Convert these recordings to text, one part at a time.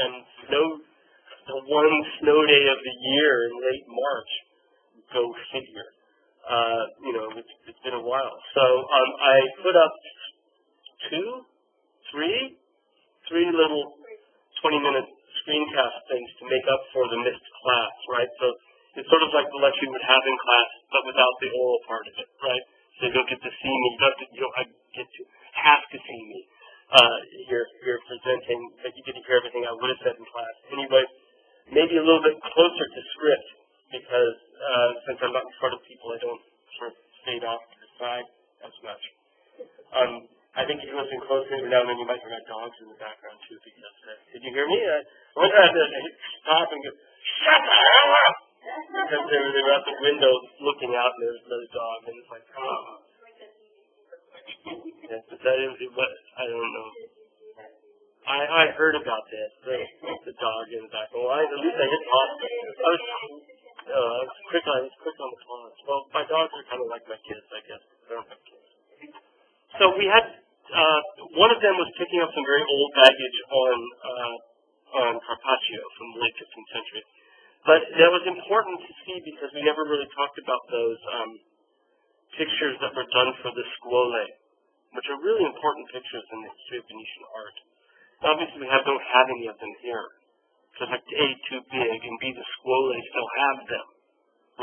and the one snow day of the year in late March. Go figure. It's been a while. So I put up three little 20-minute screencast things to make up for the missed class, right? So it's sort of like the lecture you would have in class, but without the oral part of it, right? So you don't get to see me. You don't have to see me here presenting, but you get to hear everything I would have said in class. Anyway, maybe a little bit closer to script, because since I'm not in front of people, I don't sort of fade off to the side as much. I think if you listen closely now and then, you might hear my dogs in the background too. Because did you hear me? I wonder if I stop and go, shut the hell up! Because they were at the window looking out, and there's another dog, and it's like, oh. Yeah, but that is what I don't know. I heard about this, the dog in the back. Well, at least I hit pause. I was quick on the pause. Well, my dogs are kind of like my kids, I guess. I don't have kids. So we had, one of them was picking up some very old baggage on Carpaccio from the late 15th century. But that was important to see because we never really talked about those pictures that were done for the scuole, which are really important pictures in the history of Venetian art. Obviously, we don't have any of them here, because like A, too big, and B, the scuole still have them,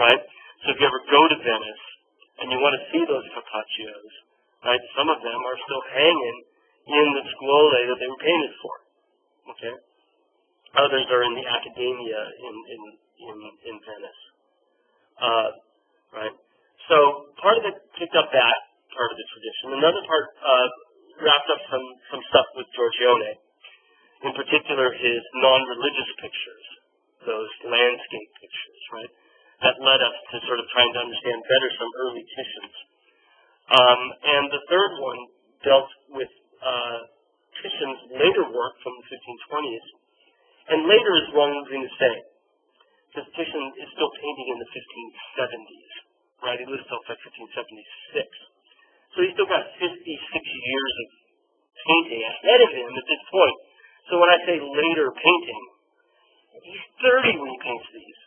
right? So if you ever go to Venice and you want to see those Carpaccios, right, some of them are still hanging in the scuole that they were painted for, okay? Others are in the Accademia in Venice, right? So part of it picked up that part of the tradition. Another part wrapped up some stuff with Giorgione, in particular his non-religious pictures, those landscape pictures, right? That led us to sort of trying to understand better some early Titians. And the third one dealt with Titian's later work from the 1520s. And later is wrong thing to say, because Titian is still painting in the 1570s, right? He lives till 1576. So he's still got 56 years of painting ahead of him at this point. So when I say later painting, he's 30 when he paints these,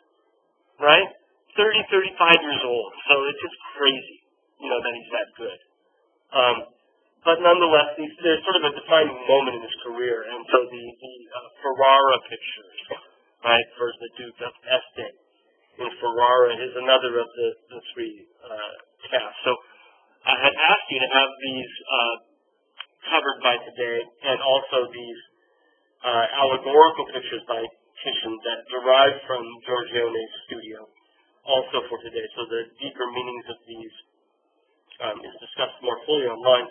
right? 30, 35 years old. So it's just crazy, that he's that good. But nonetheless, there's sort of a defining moment in his career. And so the Ferrara pictures, right, for the Duke of Este in Ferrara is another of the three casts. So I had asked you to have these covered by today, and also these allegorical pictures by Titian that derive from Giorgione's studio, also for today. So the deeper meanings of these is discussed more fully online.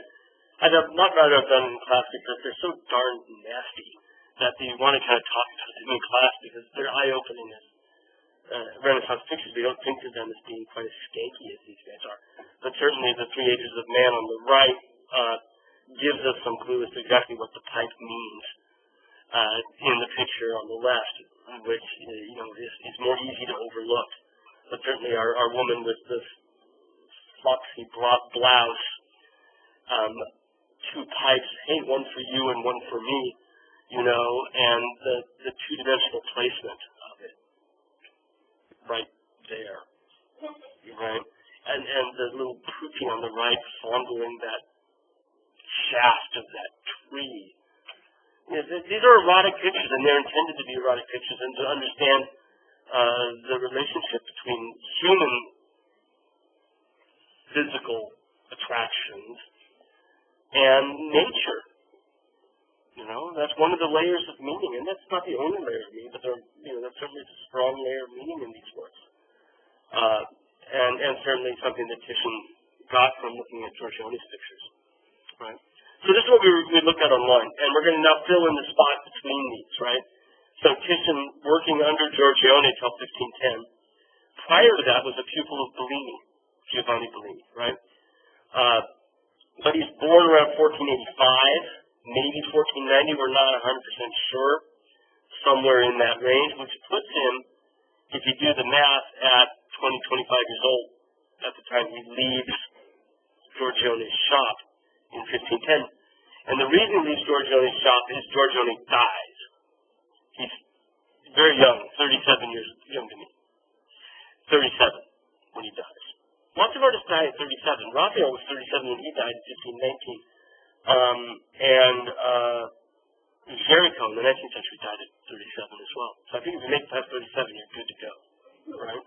I'd not rather have done in class because they're so darn nasty that you want to kind of talk about them in class because they're eye-opening as Renaissance pictures. We don't think of them as being quite as skanky as these guys are. But certainly the Three Ages of Man on the right gives us some clue as to exactly what the pipe means in the picture on the left, which is more easy to overlook. But certainly our woman with this floxy blouse, two pipes, hey, one for you and one for me, and the two-dimensional placement of it right there, right? And the little Prutti on the right fondling that shaft of that tree. These are erotic pictures, and they're intended to be erotic pictures, and to understand the relationship between human physical attractions and nature. That's one of the layers of meaning, and that's not the only layer of meaning, but that's certainly a strong layer of meaning in these works. And certainly something that Titian got from looking at Giorgione's pictures. Right? So this is what we looked at online, and we're going to now fill in the spot between these, right? So Titian, working under Giorgione till 1510. Prior to that was a pupil of Bellini, Giovanni Bellini, right? But he's born around 1485, maybe 1490, we're not 100% sure, somewhere in that range, which puts him, if you do the math, at 20, 25 years old at the time he leaves Giorgione's shop in 1510. And the reason he leaves Giorgione's shop is Giorgione dies. He very young, 37 years young to me. 37 when he dies. Lots of artists die at 37. Raphael was 37 when he died in 1519. Géricault in the 19th century died at 37 as well. So I think if you make it past 37, you're good to go, right?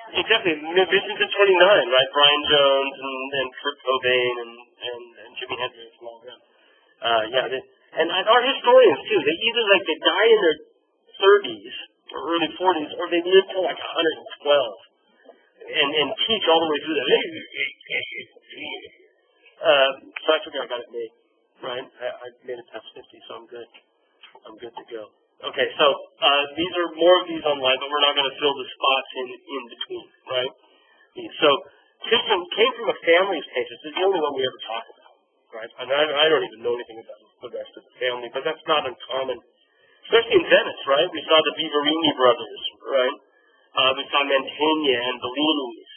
Exactly. Vincent at 29, right? Brian Jones and Kurt Cobain and Jimi Hendrix and all of them. And our historians too. They either they die in their 30s or early 40s, or they live till like 112 and teach all the way through that. So I figure I got it made, right? I made it past 50, so I'm good. I'm good to go. Okay, so these are more of these online, but we're not going to fill the spots in between, right? So Titian came from a family of painters. It's the only one we ever talk about, right? And I don't even know anything about the rest of the family, but that's not uncommon, especially in Venice, right? We saw the Vivarini brothers, right? We saw Mantegna and Bellinis.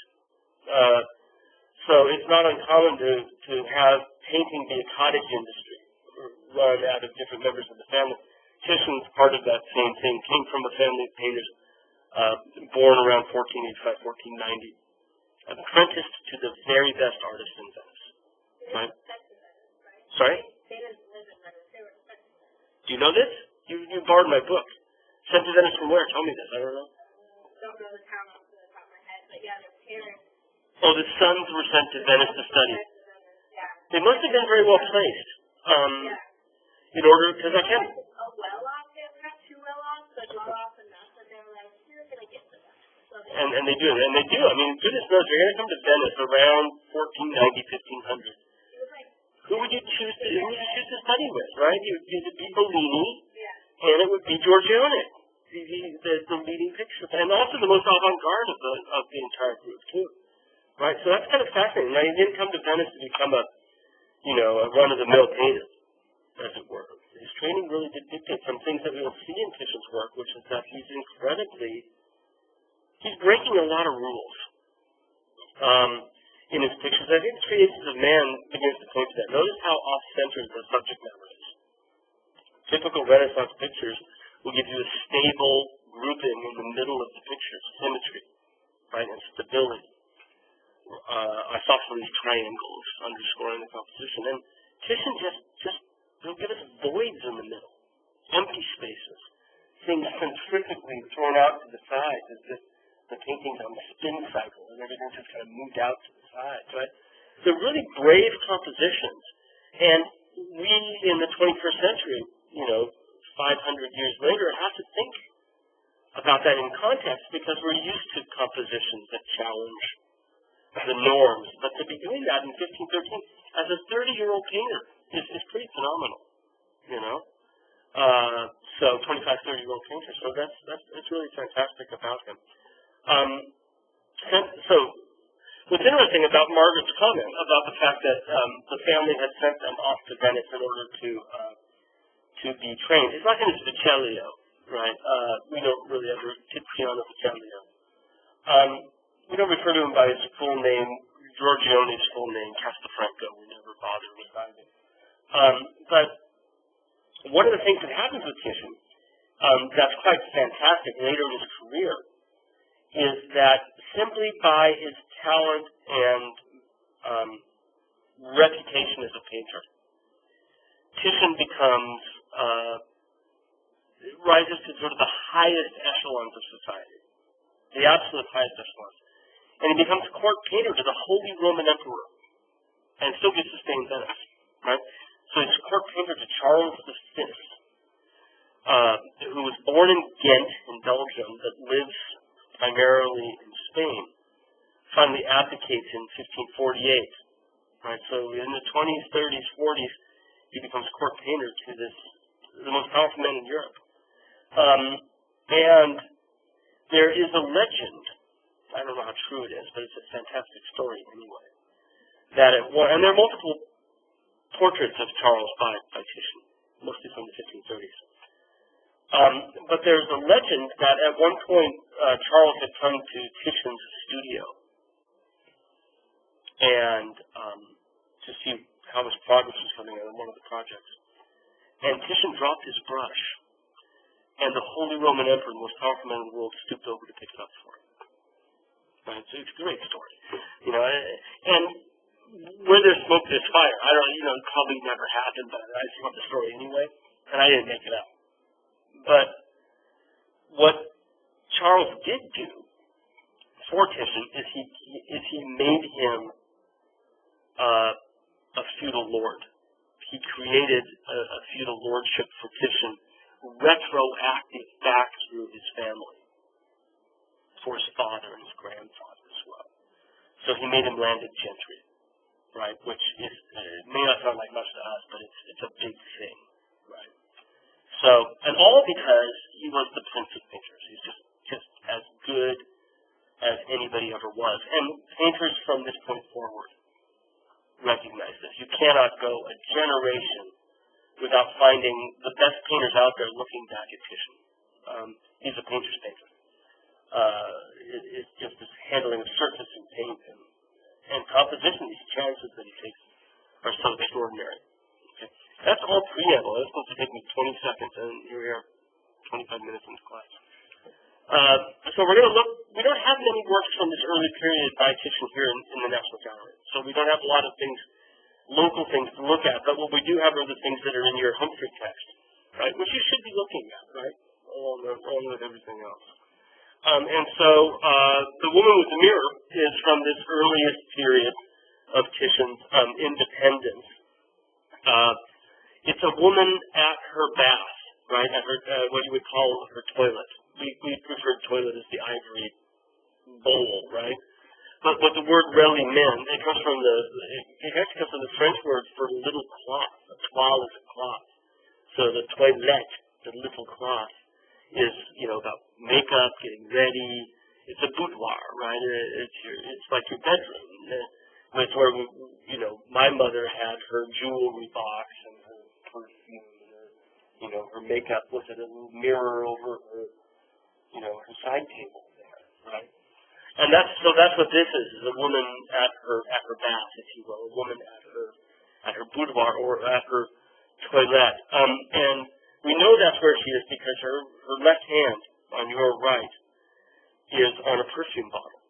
So it's not uncommon to have painting be a cottage industry run out of different members of the family. Titian's part of that same thing, came from a family of painters born around 1485, 1490, apprenticed to the very best artists in Venice. Right? Sorry? Do you know this? You borrowed my book. Sent to Venice from where? Tell me this. I don't know. Don't know the town off the top of my head, but yeah, their parents. Oh, the sons were sent to Venice to study. Yeah. They must have been very well placed. In order, because I can't. Well off, they're not too well off, but well off enough that they're like, you're going to get to that. So and they do. I mean, goodness knows, you're going to come to Venice around 1490, 1500. Who would you choose to study with, right? It would be Bellini, and it would be Giorgione, the leading picture, and also the most avant-garde of the entire group too, right? So that's kind of fascinating. Now, he didn't come to Venice to become a run-of-the-mill painter, as it were. His training really did dictate some things that we will see in Titian's work, which is that he's breaking a lot of rules in his pictures. I think the Creations of Man begins to point to that. Notice how off-centered the subject matter is. Typical Renaissance pictures will give you a stable grouping in the middle of the picture, symmetry, right, and stability. Isosceles triangles underscoring the composition. And Titian just he'll give us voids in the middle, empty spaces, things centrifugally thrown out to the sides as if the painting's on the spin cycle and everything's just kind of moved out to the sides, right? They're really brave compositions. And we, in the 21st century, 500 years later, have to think about that in context because we're used to compositions that challenge the norms. But to be doing that in 1513 as a 30-year-old painter is pretty phenomenal, So 25, 30-year-old painter. So that's really fantastic about him. So what's interesting about Margaret's comment about the fact that the family had sent them off to Venice in order to be trained. It's like in his Vecellio, right? We don't really ever Tiziano Vecellio. We don't refer to him by his full name, Giorgione's full name, Castelfranco. We never bother with it. But one of the things that happens with Titian that's quite fantastic later in his career is that simply by his talent and reputation as a painter, Titian rises to sort of the highest echelons of society, the absolute highest echelons. And he becomes court painter to the Holy Roman Emperor, and still gets to stay in Venice, right? So he's court painter to Charles V, who was born in Ghent, in Belgium, but lives primarily in Spain. Finally abdicates in 1548, right? So in the 20s, 30s, 40s, he becomes court painter to the most powerful man in Europe. And there is a legend, I don't know how true it is, but it's a fantastic story anyway, and there are multiple portraits of Charles by Titian, mostly from the 1530s. But there's a legend that at one point Charles had come to Titian's studio and to see how his progress was coming on one of the projects. And Titian dropped his brush and the Holy Roman Emperor, the most powerful man in the world, stooped over to pick it up for him. Right? So it's a great story. And where there's smoke, there's fire. I don't, it probably never happened, but I just want the story anyway, and I didn't make it up. But what Charles did do for Titian is he made him a feudal lord. He created a feudal lordship for Titian, retroactive back through his family, for his father and his grandfather as well. So he made him landed gentry, right? Which is, it may not sound like much to us, but it's a big thing, right? So, and all because he was the Prince of Painters. He's just as good as anybody ever was. And painters from this point forward recognize this. You cannot go a generation without finding the best painters out there looking back at Titian. He's a painter's painter. It's just this handling of surface and paint and composition. These chances that he takes are so extraordinary. Okay. That's all preamble. That's supposed to take me 20 seconds, and here we are, 25 minutes into class. So we're going to look. We don't have many works from this early period by Titian here in the National Gallery. So we don't have a lot of things, local things to look at. But what we do have are the things that are in your Humphrey text, right? Which you should be looking at, right? Along with everything else. And so the Woman with the Mirror is from this earliest period of Titian's independence. It's a woman at her bath, right? At her what you would call her toilet. We refer to toilet as the ivory bowl, right? But the word relimen, it comes from the French word for little cloth. A toile is a cloth. So the toilette, the little cloth, is about makeup, getting ready. It's a boudoir, right? It's like your bedroom. It's where my mother had her jewelry box and her perfume, and her makeup was at a little mirror over her, her side table there, right? And that's what this is a woman at her bath, if you will, a woman at her boudoir or at her toilette. And we know that's where she is because her left hand on your right is on a perfume bottle,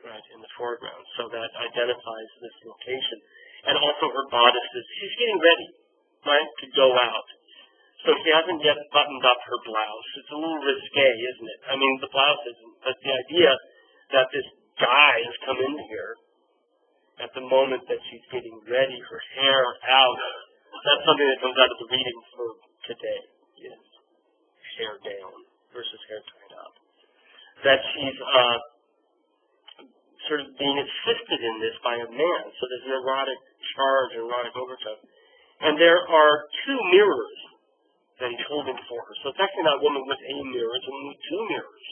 right, in the foreground. So that identifies this location. And also her bodice she's getting ready, right, to go out. So she hasn't yet buttoned up her blouse. It's a little risque, isn't it? I mean, the blouse isn't, but the idea that this guy has come in here at the moment that she's getting ready, her hair out, that's something that comes out of the reading for today, is hair down versus hair tied up. That she's sort of being assisted in this by a man. So there's an erotic charge, an erotic overtone. And there are two mirrors that he's holding for her. So it's actually not a woman with a mirror, it's a woman with two mirrors.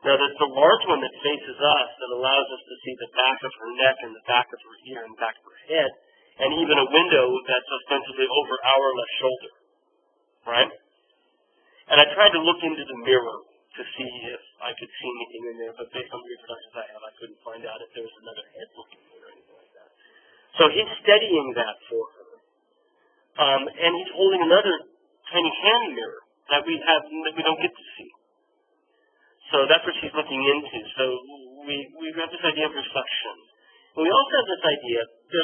Now there's the large one that faces us that allows us to see the back of her neck and the back of her ear and the back of her head, and even a window that's ostensibly over our left shoulder, right? And I tried to look into the mirror to see if I could see anything in there, but based on the reproductions I have, I couldn't find out if there was another head looking in or anything like that. So he's steadying that for her. And he's holding another tiny hand mirror that we don't get to see. So that's what she's looking into. So we have this idea of reflection. And we also have this idea,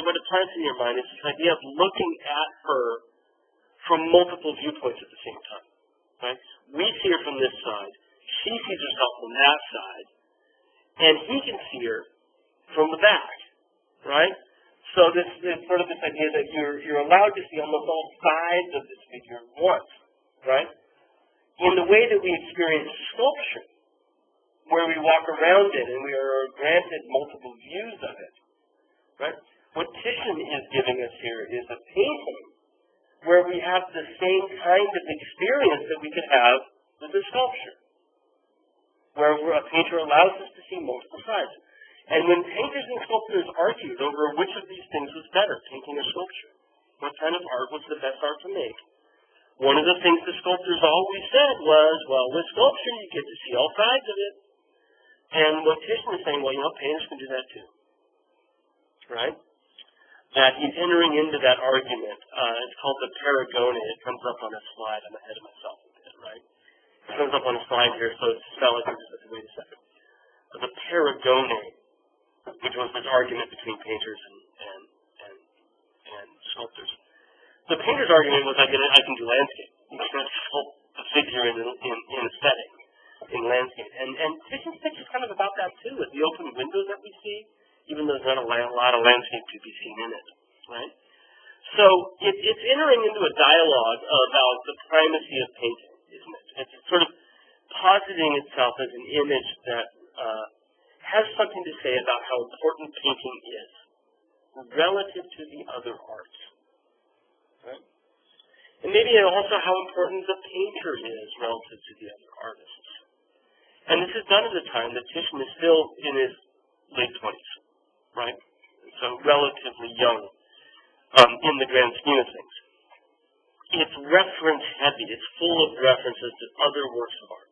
what it plants in your mind is this idea of looking at her from multiple viewpoints at the same time. Right? We see her from this side. She sees herself from that side. And he can see her from the back. Right? So there's sort of this idea that you're allowed to see almost all sides of this figure at once. Right? In the way that we experience sculpture, where we walk around it and we are granted multiple views of it. Right? What Titian is giving us here is a painting where we have the same kind of experience that we could have with a sculpture, where a painter allows us to see multiple sides. And when painters and sculptors argued over which of these things was better, painting or sculpture, what kind of art was the best art to make, one of the things the sculptors always said was, well, with sculpture you get to see all sides of it. And what Titian is saying, well, painters can do that too. Right? That he's entering into that argument. It's called the Paragone. It comes up on a slide. I'm ahead of myself a bit, right? shows up on a slide here, so it's spelled like this. Wait a second. The paragone, which was this argument between painters and sculptors. The painter's argument was I can do landscape. You can sculpt a figure in a setting, in landscape. And Titian's picture is kind of about that too, with the open windows that we see, even though there's not a lot of landscape to be seen in it, right? So it's entering into a dialogue about the primacy of painting, isn't it? It's sort of positing itself as an image that has something to say about how important painting is relative to the other arts. Right? And maybe also how important the painter is relative to the other artists. And this is done at a time that Titian is still in his late 20s, right? So relatively young in the grand scheme of things. It's reference heavy. It's full of references to other works of art.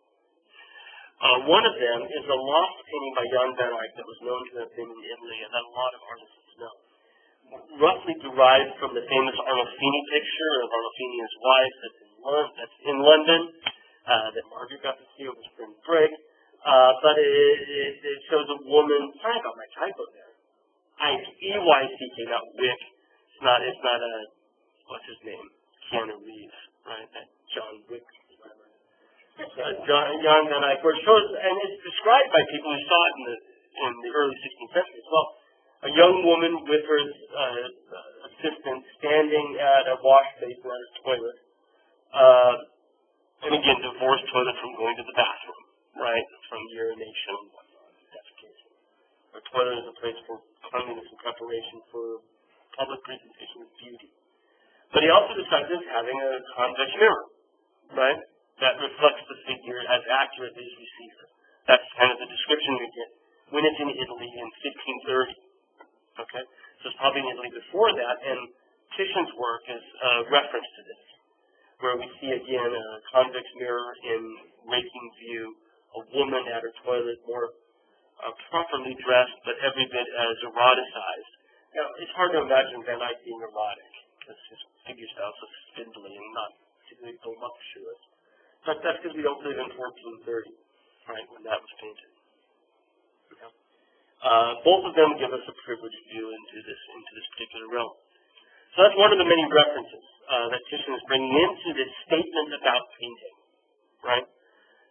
One of them is a lost painting by Jan van Eyck that was known to have been in Italy and that a lot of artists know. Roughly derived from the famous Arnolfini picture of Arnolfini and his wife that's in London, that Margaret got to see over spring break. But it shows a woman, sorry about my typo there, E-Y-C-K, not Wick. It's not a, what's his name? Keanu Reeves, right? That John Wick. Jan van Eyck, where it shows, and it's described by people who saw it in the early 16th century as well. A young woman with her assistant standing at a wash basin at a toilet, and again, divorced toilet from going to the bathroom, right? From urination and whatnot, defecation. Her toilet is a place for cleanliness and preparation for public presentation of beauty. But he also describes it as having a convex mirror, right? That reflects the figure as accurately as we see her. That's kind of the description we get when it's in Italy in 1530. Okay? So it's probably in Italy before that, and Titian's work is a reference to this, where we see again a convex mirror in raking view, a woman at her toilet, more properly dressed, but every bit as eroticized. Now, it's hard to imagine Van Eyck being erotic, because his figure style is so spindly and not particularly voluptuous. But that's because we don't live in 1430, right, when that was painted. Okay? Both of them give us a privileged view into this particular realm. So that's one of the many references that Titian is bringing into this statement about painting, right?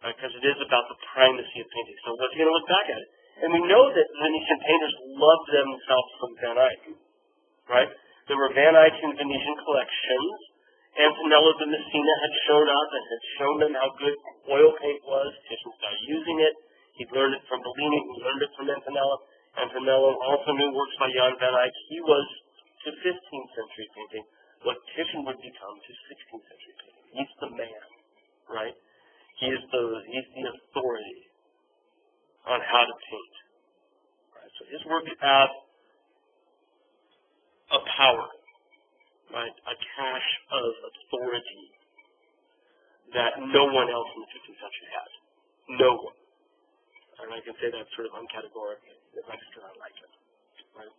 Because it is about the primacy of painting. So what's he going to look back at it? And we know that Venetian painters loved themselves from Van Eyck, right? There were Van Eyck's and Venetian collections. Antonello da Messina had shown up and had shown them how good oil paint was. Titian started using it. He learned it from Bellini. He learned it from Antonello. Antonello also knew works by Jan van Eyck. He was to 15th century painting what Titian would become to 16th century painting. He's the man, right? He's the authority on how to paint. Right? So his work has a power, right? A cache of authority that no one else in the 15th century has. No one. And I can say that sort of uncategorically, if I just don't like it. Right?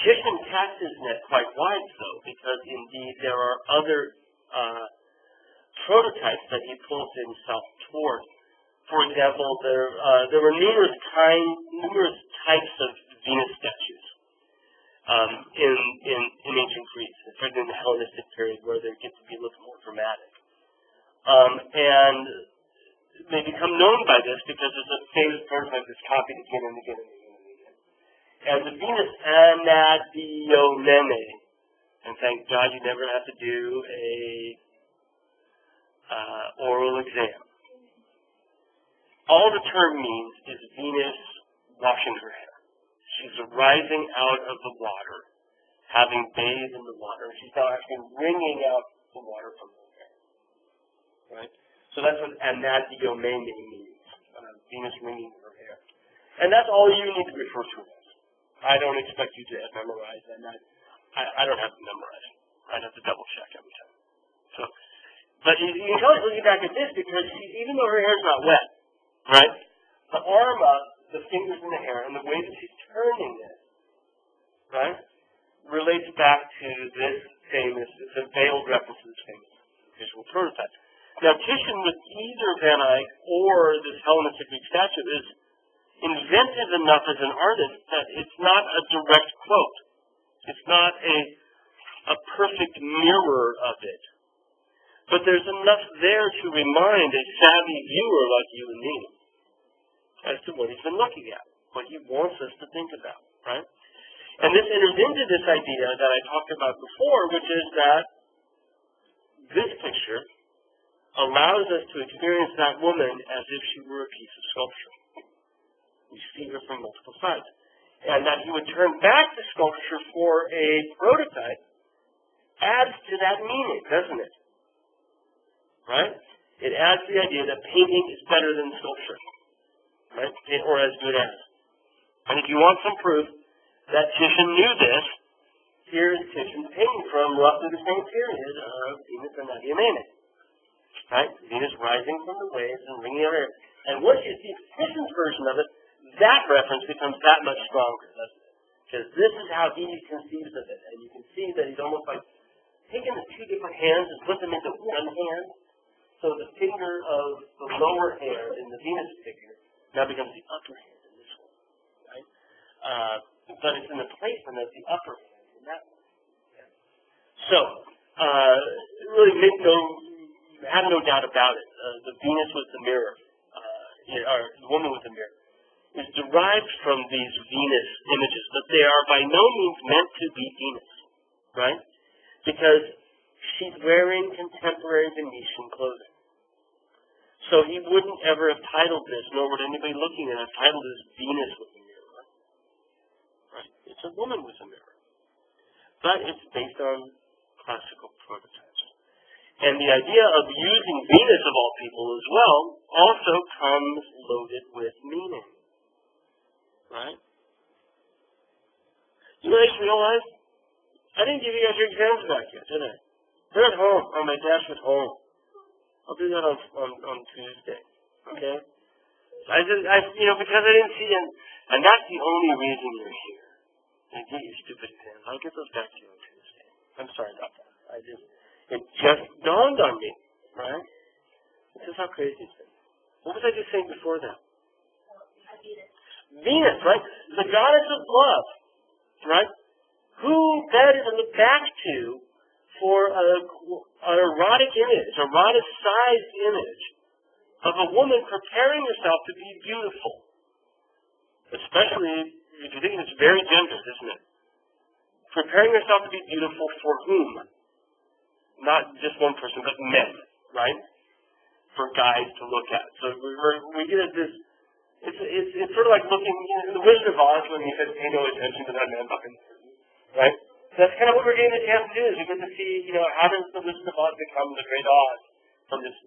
Titian casts his net quite wide, though, because indeed there are other prototypes that he pulls himself toward. For example, there were numerous types of Venus statues in ancient Greece, particularly in the Hellenistic period, where they get to be a little more dramatic. And they become known by this because there's a famous prototype that's copied again and again and again and again. And the Venus Anadyomene, and thank God you never have to do a oral exam. All the term means is Venus washing her hair. She's arising out of the water, having bathed in the water. She's now actually wringing out the water from her hair. Right? So that's what Anadyomene means, Venus wringing her hair. And that's all you need to refer to as. I don't expect you to memorize that. I don't have to memorize it. I'd have to double check every time. So, but you can always look back at this because even though her hair's not wet, right? The arm up, the fingers in the hair, and the way that she's turning it, right, relates back to this famous, it's a veiled reference to this famous visual prototype. Now, Titian, with either Van Eyck or this Hellenistic Greek statue, is inventive enough as an artist that it's not a direct quote. It's not a perfect mirror of it. But there's enough there to remind a savvy viewer like you and me as to what he's been looking at, what he wants us to think about, right? And this enters into this idea that I talked about before, which is that this picture allows us to experience that woman as if she were a piece of sculpture. We see her from multiple sides. And that he would turn back the sculpture for a prototype adds to that meaning, doesn't it? Right? It adds the idea that painting is better than sculpture, right? Or as good as. And if you want some proof that Titian knew this, here's Titian's painting from roughly the same period of Venus and Anadyomene. Right? Venus rising from the waves and ringing her hair. And once you see Titian's version of it, that reference becomes that much stronger, doesn't it? Because this is how he conceives of it. And you can see that he's almost like taking the two different hands and put them into one hand. So the finger of the lower hand in the Venus figure now becomes the upper hand in this one. Right? But it's in the placement of the upper hand in that one. Yeah. So, really have no doubt about it. The Venus with the mirror, or the woman with the mirror, is derived from these Venus images, but they are by no means meant to be Venus, right? Because she's wearing contemporary Venetian clothing. So he wouldn't ever have titled this, nor would anybody looking at it have titled this Venus with a mirror. Right? It's a woman with a mirror. But it's based on classical prototypes. And the idea of using Venus, of all people, as well, also comes loaded with meaning. Right? You guys realize, I didn't give you guys your exams back yet, did I? They're at home, on my desk at home. I'll do that on Tuesday. Okay? Because I didn't see it, and that's the only reason you're here. And get your stupid exams. I'll get those back to you on Tuesday. I'm sorry about that. It just dawned on me, right? This is how crazy it's been. What was I just saying before that? Venus, right? The goddess of love, right? Who that is looked back to for an erotic image, eroticized image of a woman preparing herself to be beautiful. Especially, if you think it's very gendered, isn't it? Preparing herself to be beautiful for whom? Not just one person, but men, right? For guys to look at. So we get this. It's sort of like looking in the Wizard of Oz when he said, "Pay no attention to that man fucking," right? So that's kind of what we're getting a chance to do. Is we get to see, how does the Wizard of Oz become the Great Oz from this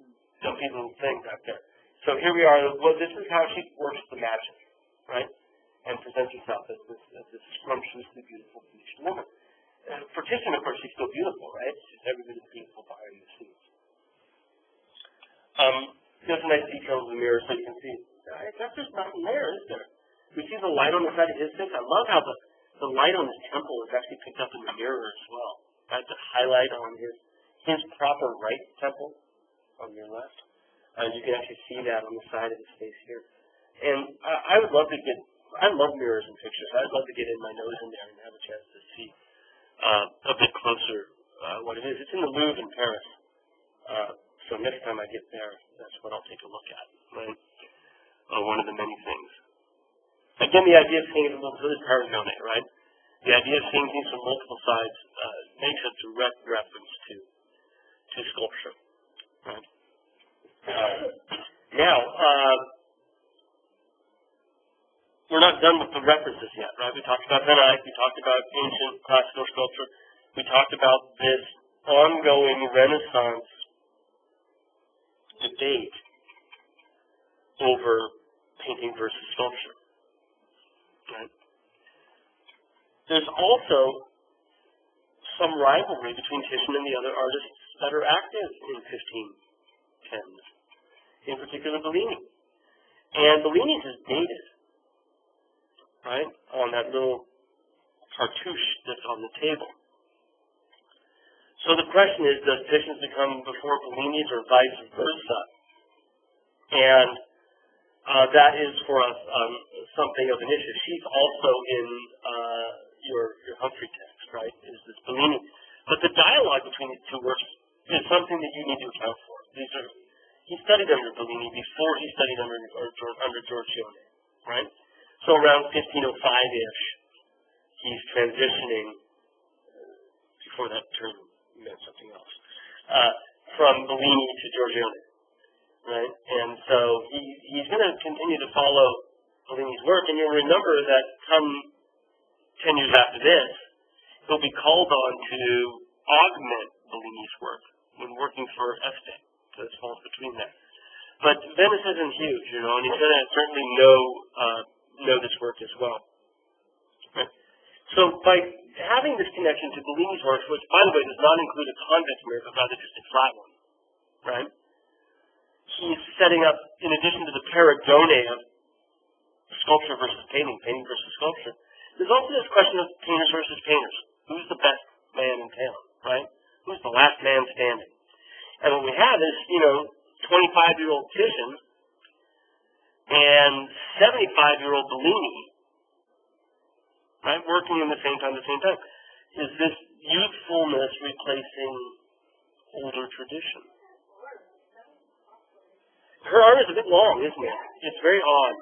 dumpy little thing back there? So here we are. Well, this is how she works the magic, right? And presents herself as this scrumptiously beautiful Venetian woman. For Titian, of course, she's still beautiful, right? She's every bit as beautiful behind the scenes. There's a nice detail of the mirror, so you can see. That's just nothing there, is there? We see the light on the side of his face. I love how the light on his temple is actually picked up in the mirror as well. Right? The highlight on his proper right temple on your left. You can actually see that on the side of his face here. And I love mirrors in pictures. I'd love to get in my nose in there and have a chance to see a bit closer what it is. It's in the Louvre in Paris. So next time I get there, that's what I'll take a look at. Right? One of the many things. Again, the idea of seeing it a little bit paranone, right? The idea of seeing things from multiple sides makes a direct reference to sculpture. Right? Now, we're not done with the references yet, right? We talked about Van Eyck, we talked about ancient classical sculpture, we talked about this ongoing Renaissance debate over painting versus sculpture. Right? There's also some rivalry between Titian and the other artists that are active in 1510s, in particular Bellini. And Bellini's is dated, right, on that little cartouche that's on the table. So the question is, does Titian's become before Bellini's or vice versa? And that is for us something of an issue. She's also in your Humphrey text, right? Is this Bellini? But the dialogue between these two works is something that you need to account for. He studied under Bellini before he studied under Giorgione, right? So around 1505-ish, he's transitioning, before that term meant something else, from Bellini to Giorgione, right? And so he's going to continue to follow Bellini's work, and you'll remember that come 10 years after this, he'll be called on to augment Bellini's work when working for Este. So it falls between that. But Venice isn't huge, and he's going to certainly know this work as well. Right? So by having this connection to Bellini's works, which, by the way, does not include a convex mirror, but rather just a flat one, right? He's setting up, in addition to the paragone of sculpture versus painting, painting versus sculpture, there's also this question of painters versus painters. Who's the best man in town, right? Who's the last man standing? And what we have is, 25-year-old Titian and 75-year-old Bellini, right, working in the same time. Is this youthfulness replacing older tradition? Her arm is a bit long, isn't it? It's very odd.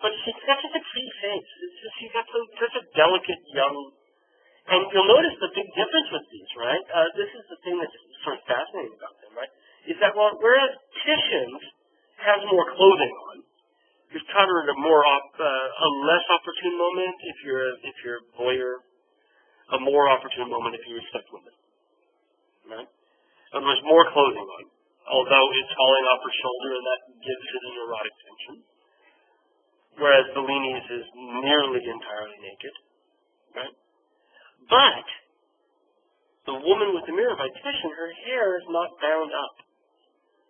But she's got such a pretty face. She's got such a delicate young... And you'll notice the big difference with these, right? This is the thing that's sort of fascinating about them, right? Is that whereas Titian's has more clothing on, you've caught her at a less opportune moment if you're a voyeur, a more opportune moment if you respect women, right? And there's more clothing on, although it's falling off her shoulder, and that gives it an erotic tension. Whereas Bellini's is nearly entirely naked, right? But the woman with the mirror by Titian, her hair is not bound up.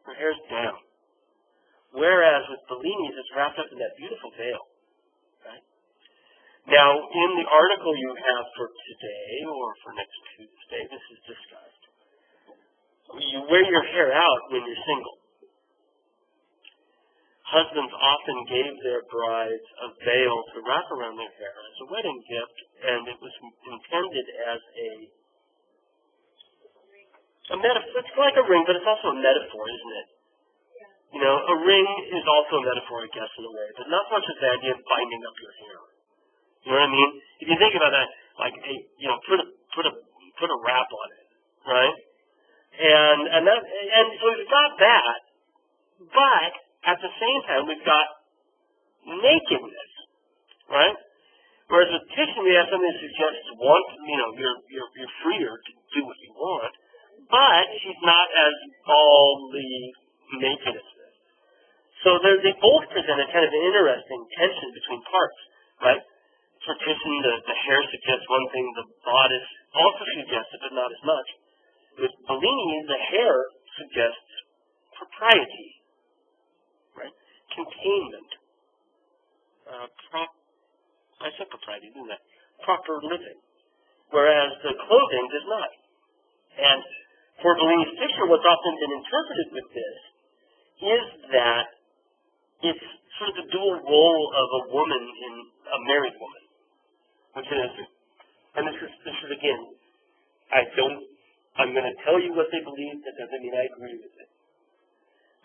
Her hair's down. Whereas with Bellini's, it's wrapped up in that beautiful veil. Right? Now, in the article you have for today, or for next Tuesday, this is discussed. You wear your hair out when you're single. Husbands often gave their brides a veil to wrap around their hair as a wedding gift, and it was intended as a metaphor. It's like a ring, but it's also a metaphor, isn't it? A ring is also a metaphor, I guess, in a way, but not so much as the idea of binding up your hair. You know what I mean? If you think about that, like put a wrap on it, right? And so we've got that, but at the same time, we've got nakedness, right? Whereas with Titian, we have something that suggests you're freer to do what you want, but she's not as baldly naked as this. So they both present a kind of an interesting tension between parts, right? For Titian, the hair suggests one thing, the bodice also suggests it, but not as much. With Bellini, the hair suggests propriety, right? Containment. I said propriety, didn't I? Proper living. Whereas the clothing does not. And for Bellini's picture, what's often been interpreted with this is that it's sort of the dual role of a woman in a married woman. Which is, and this is again, I'm going to tell you what they believe, that doesn't mean I agree with it.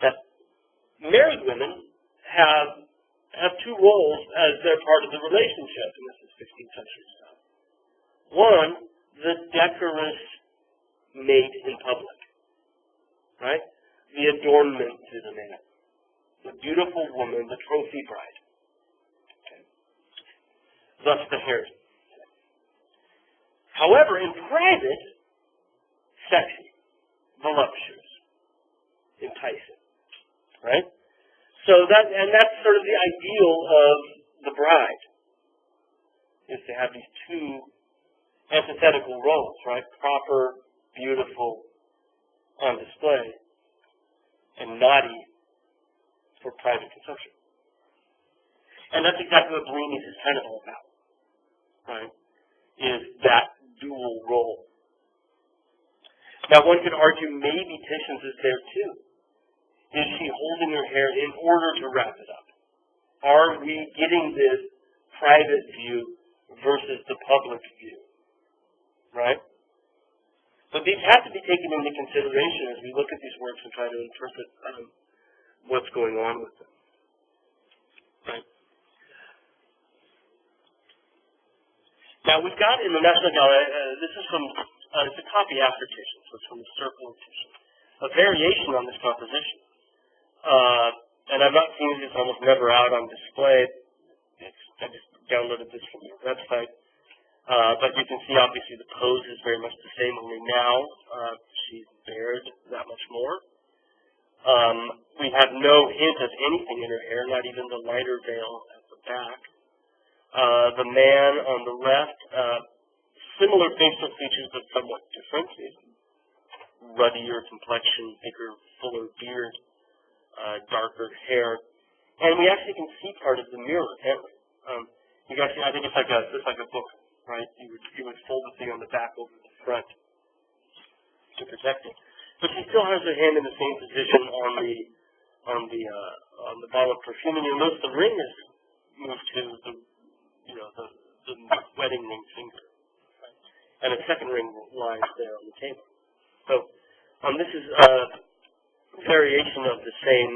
That married women have two roles as they're part of the relationship, and this is 16th century stuff. One, the decorous mate in public, right? The adornment to the man. The beautiful woman, the trophy bride. Okay. Thus the hair. However, in private, sexy, voluptuous, enticing, right? So that's sort of the ideal of the bride, is to have these two antithetical roles, right? Proper, beautiful, on display, and naughty for private consumption. And that's exactly what Bellini's is kind of all about, right? Is that dual role. Now, one could argue maybe Titian's is there too. Is she holding her hair in order to wrap it up? Are we getting this private view versus the public view? Right? But these have to be taken into consideration as we look at these works and try to interpret what's going on with them. Right? Now, we've got in the National Gallery, this is from, it's a copy after Titian, so it's from the Circle of Titian, a variation on this composition. And I've not seen it, it's almost never out on display. I just downloaded this from your website. But you can see, obviously, the pose is very much the same, only now she's bared that much more. We have no hint of anything in her hair, not even the lighter veil at the back. The man on the left, similar facial features, but somewhat different. Ruddier complexion, bigger, fuller beard, darker hair. And we actually can see part of the mirror, can't we? You guys see, I think it's like a book. Right, you would fold the thing on the back over the front to protect it. But she still has her hand in the same position on the bottle of perfume, and you'll notice the ring is moved to the wedding ring finger, right? And a second ring lies there on the table. So this is a variation of the same.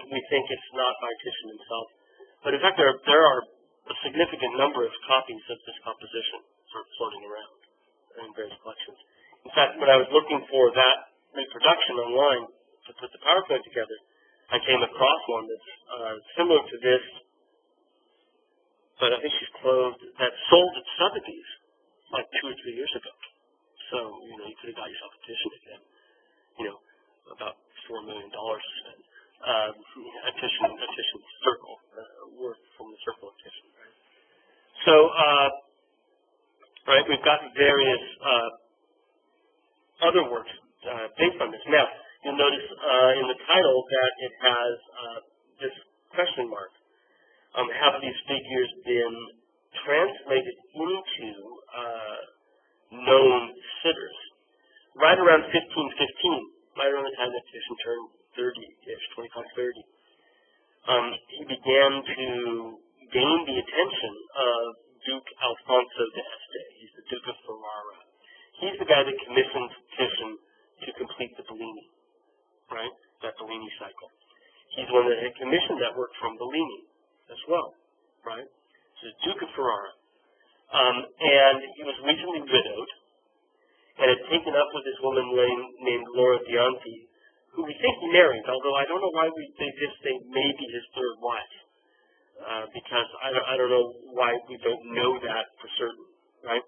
We think it's not by Titian himself, but in fact there are a significant number of copies of this composition sort of floating around in various collections. In fact, when I was looking for that reproduction online to put the PowerPoint together, I came across one that's similar to this, but I think she's closed, that sold at Sotheby's like 2 or 3 years ago. So, you could have got yourself a Titian if you had, about $4 million to spend. A Titian circle, work from the Circle of Titian. Right? So, right, we've got various other works based on this. Now, you'll notice in the title that it has this question mark. Have these figures been translated into known sitters? Right around 1515, right around the time that Titian turned 30-ish, 25-30, he began to gain the attention of Duke Alfonso d'Este. He's the Duke of Ferrara. He's the guy that commissioned Titian to complete the Bellini, right? That Bellini cycle. He's the one that had commissioned that work from Bellini as well, right? So the Duke of Ferrara. And he was recently widowed and had taken up with this woman named Laura Dianti, who we think he married, although I don't know why they just say maybe his third wife, because I don't know why we don't know that for certain, right?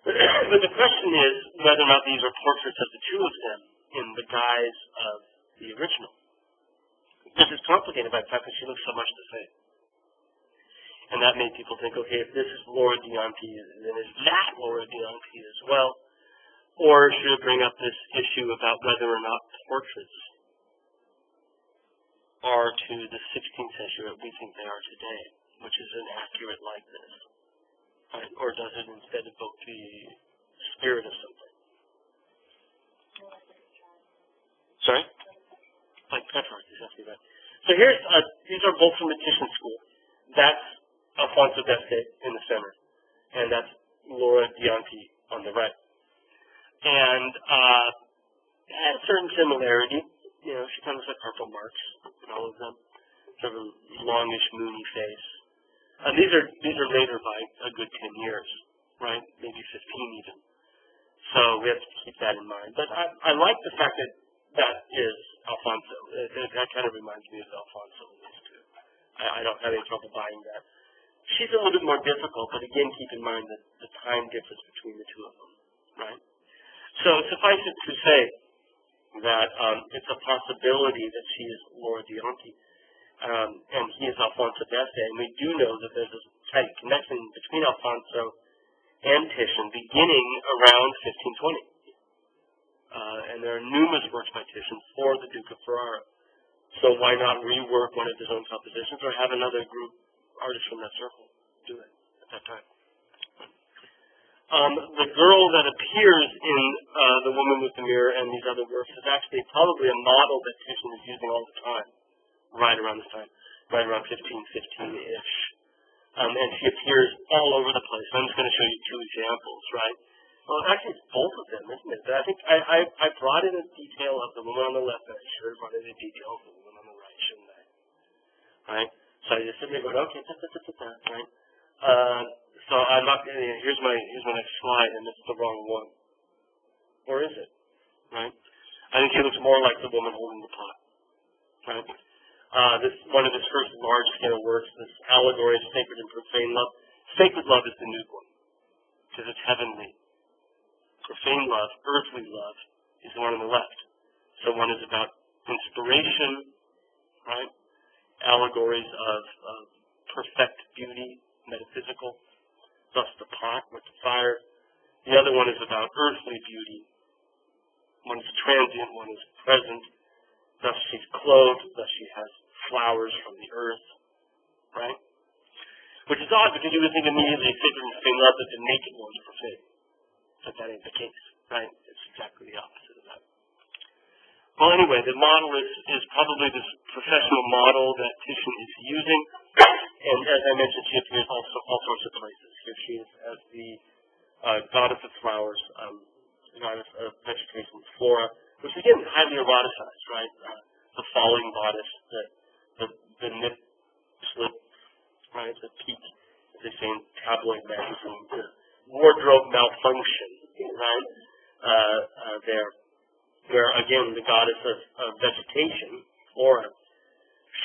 But the question is whether or not these are portraits of the two of them in the guise of the original. This is complicated by the fact that she looks so much the same. And that made people think, okay, if this is Laura Dianti, then is that Laura Dianti as well? Or should it bring up this issue about whether or not portraits are to the 16th century what we think they are today, which is an accurate likeness? Right? Or does it instead evoke the spirit of something? Sorry? Like Petrarch, exactly right. So here's, these are both from the Titian school. That's Alfonso d'Este in the center, and that's Laura Dianti on the right. And had a certain similarity. She kind of looks like Harpo Marx in all of them. Sort of a longish, moony face. These are later by a good 10 years, right? Maybe 15 even. So we have to keep that in mind. But I like the fact that that is Alfonso. That kind of reminds me of Alfonso in this too. I don't have any trouble buying that. She's a little bit more difficult, but again, keep in mind the time difference between the two of them, right? So suffice it to say that it's a possibility that she is Laura Dianti, and he is Alfonso d'Este, and we do know that there's a tight connection between Alfonso and Titian beginning around 1520. And there are numerous works by Titian for the Duke of Ferrara. So why not rework one of his own compositions or have another group artist from that circle do it at that time? The girl that appears in The Woman with the Mirror and these other works is actually probably a model that Titian is using all the time, right around this time, right around 1515-ish. And she appears all over the place. I'm just going to show you two examples, right? Well, actually, it's both of them, isn't it? But I think I brought in a detail of the woman on the left, and I should have brought in a detail of the woman on the right, shouldn't I? Right? So I just sit there going, okay, right? So I'm not going to, here's my next slide, and it's the wrong one. Or is it? Right? I think she looks more like the woman holding the pot. Right? This one of his first large-scale works, this allegory of sacred and profane love. Sacred love is the nude one, because it's heavenly. Profane love, earthly love, is the one on the left. So one is about inspiration, right? Allegories of perfect beauty, metaphysical, thus the pot with the fire. The other one is about earthly beauty. One is transient, one is present. Thus she's clothed, thus she has flowers from the earth, right? Which is odd because you would think immediately sacred and profane love that the naked one's profane. But that ain't the case, right? It's exactly the opposite of that. Well, anyway, the model is probably this professional model that Titian is using. And as I mentioned, she appears all sorts of places. Here she is as the goddess of flowers, goddess of vegetation, flora, which again is highly eroticized, right? The falling goddess, the nip slip, right? The peak, as they say in tabloid magazines, the wardrobe malfunction, right? There, where again the goddess of vegetation, flora,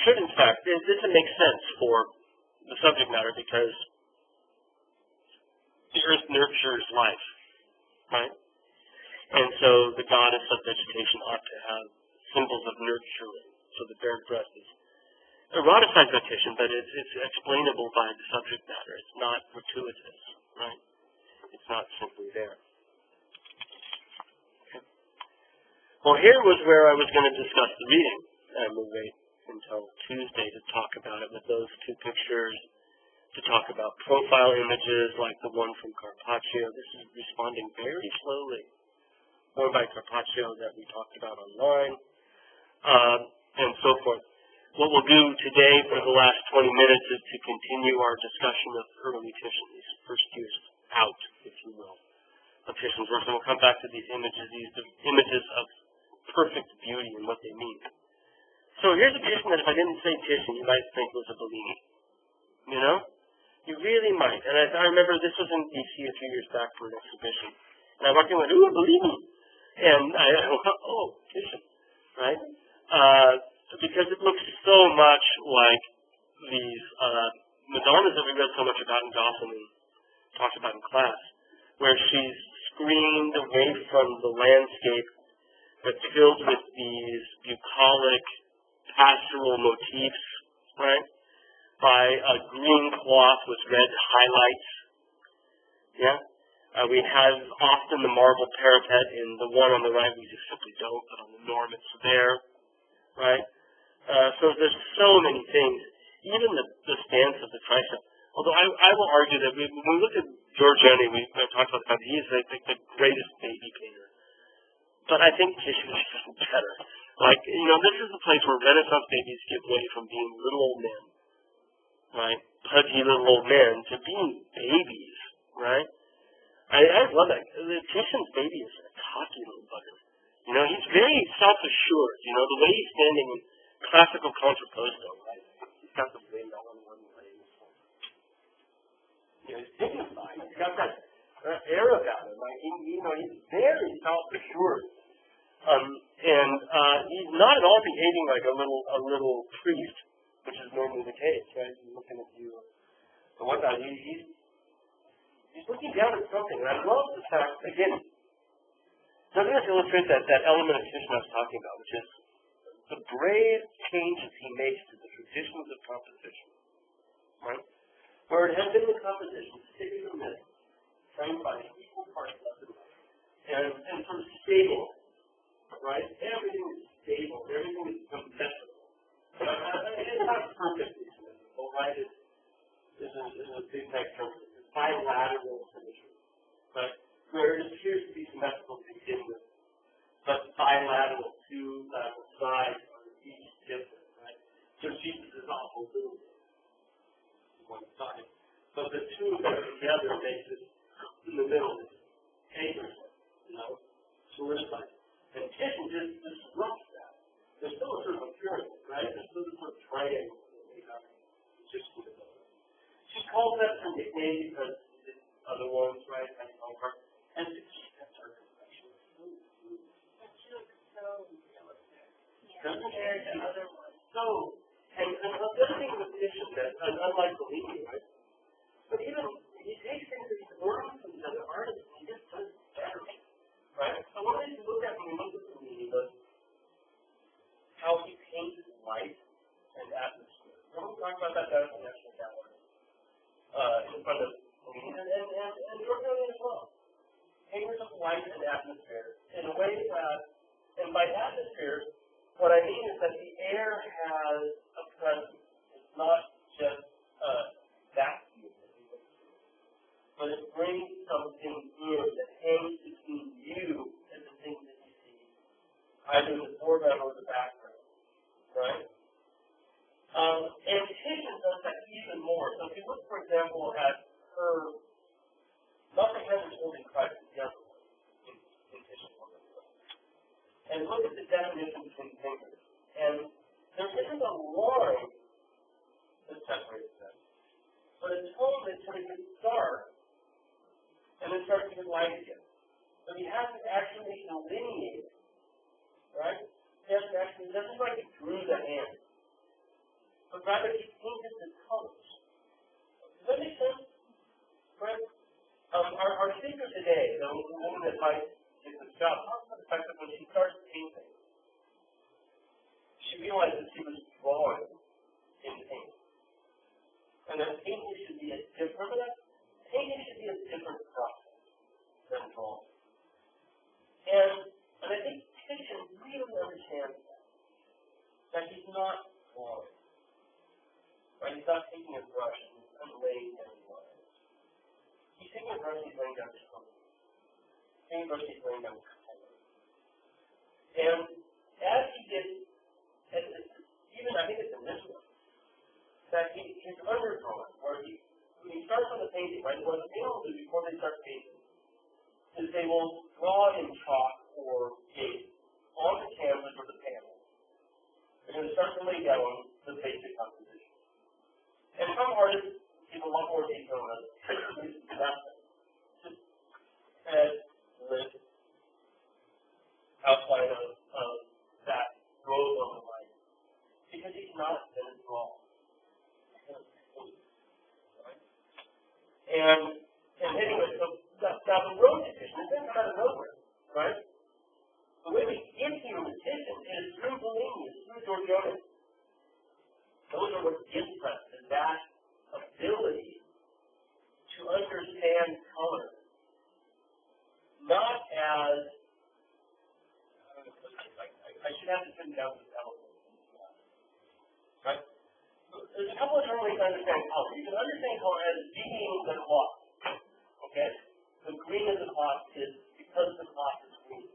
should in fact, this makes sense for the subject matter because the earth nurtures life, right? And so the goddess of vegetation ought to have symbols of nurturing. So the bare breast is eroticized by Titian, but it's explainable by the subject matter. It's not gratuitous, right? It's not simply there. Okay. Well, here was where I was going to discuss the reading, and we'll wait until Tuesday to talk about it with those two pictures, to talk about profile images like the one from Carpaccio. This is responding very slowly. More by Carpaccio that we talked about online, and so forth. What we'll do today for the last 20 minutes is to continue our discussion of early Titian, these first years out, if you will, of Titian's works. And we'll come back to these images of perfect beauty and what they mean. So here's a Titian that if I didn't say Titian, you might think was a Bellini. You know? You really might. And I remember this was in D.C. a few years back for an exhibition. And I walked in and went, ooh, Bellini. And I went, oh, Titian, right? Because it looks so much like these Madonnas that we read so much about in Dawson and talked about in class, where she's screened away from the landscape that's filled with these bucolic pastoral motifs, right? By a green cloth with red highlights. Yeah? We have often the marble parapet in the one on the right, we just simply don't, but on the norm it's there, right? So there's so many things. Even the stance of the tricep. Although I will argue that when we look at Giorgione, we talked about the fact that he is the greatest baby painter. But I think Titian is better. Like, you know, this is the place where Renaissance babies give way from being little old men, right? Pudgy little old men to being babies, right? I love that. Titian's baby is a cocky little bugger. You know, he's very self-assured. You know, the way he's standing in classical contrapposto, right? He's got the wind all in one way. You know, he's dignified. He's got that air about him. Like, you know, he's very self-assured. He's not at all behaving like a little priest, which is normally the case, right? He's looking at you. But what about he's looking down at something, and I love the fact, again, doesn't this illustrate that element of Titian I was talking about, which is the brave changes he makes to the traditions of composition, right? Where it has been the composition, sitting in the middle, framed by equal parts left and right, and sort of stable, right? Everything is stable, everything is symmetrical. It's not perfectly symmetrical, right? It's a big neck term. It's bilateral symmetry. sides on each different, right? So she dissolves a little bit on one side. But the two that are together make this in the middle, this anchor, solidified. And tissue just disrupts that. There's still a sort of appearance, right? There's still a sort of triangle that we have. It's just she calls that her nickname because the other ones, right? I know her. And that's her confession. She looks so realistic. Doesn't Compared to other ones. So, and the other thing with tissue that, unlike Bellini, right? But even he takes things that he's learned from these other artists and he just does better, right? So one thing to look at when you look at Bellini was how he paints light and atmosphere. We'll talk about that at the National Gallery in front of Bellini and Giorgione as well. Painters of light and atmosphere in a way that, and by atmosphere, what I mean is that the air has a presence. It's not just a vacuum, but it brings something in that hangs between you and the things that you see, either the foreground or the background, right? And Titian does that even more. So if you look, for example, at her, not the hand is holding Christ, the other one in Titian, and look at the definition between fingers. And there isn't a line that separates them, but a tone that sort of gets dark and then starts to get light again. So he has to actually delineate, right? He has to actually, it doesn't like he drew the hand, but rather he painted the colors. Does that make sense? Right? Our speaker today, the woman that might get this job, talks about the fact that when she starts painting, she realized that she was drawing in paint. And that painting should be a different process than drawing. And I think Titian really understands that he's not drawing. Right? He's not taking a brush and laying down lines. He's taking a brush and he's laying down color. Taking a brush and he's laying down color. And as he gets, even I think it's in this one, that his underdrawing, where when he starts on the painting, right, what they will do before they start painting is they will draw in chalk or ink on the canvas or the panel. They're going to start to lay down the basic composition. And some artists give a lot more detail on it. Just head, lip, outline of that robe on the light. Because he's not going to draw. And anyway, so now the road decision is then out of nowhere, right? The way we get here with decision is through Bellini, is through Giorgione. Those are what gives us that ability to understand color, not as I should have to sit down with eloquence, right? There's a couple of different ways to understand color. You can understand color as being the cloth. Okay? The green of the cloth is because the cloth is green.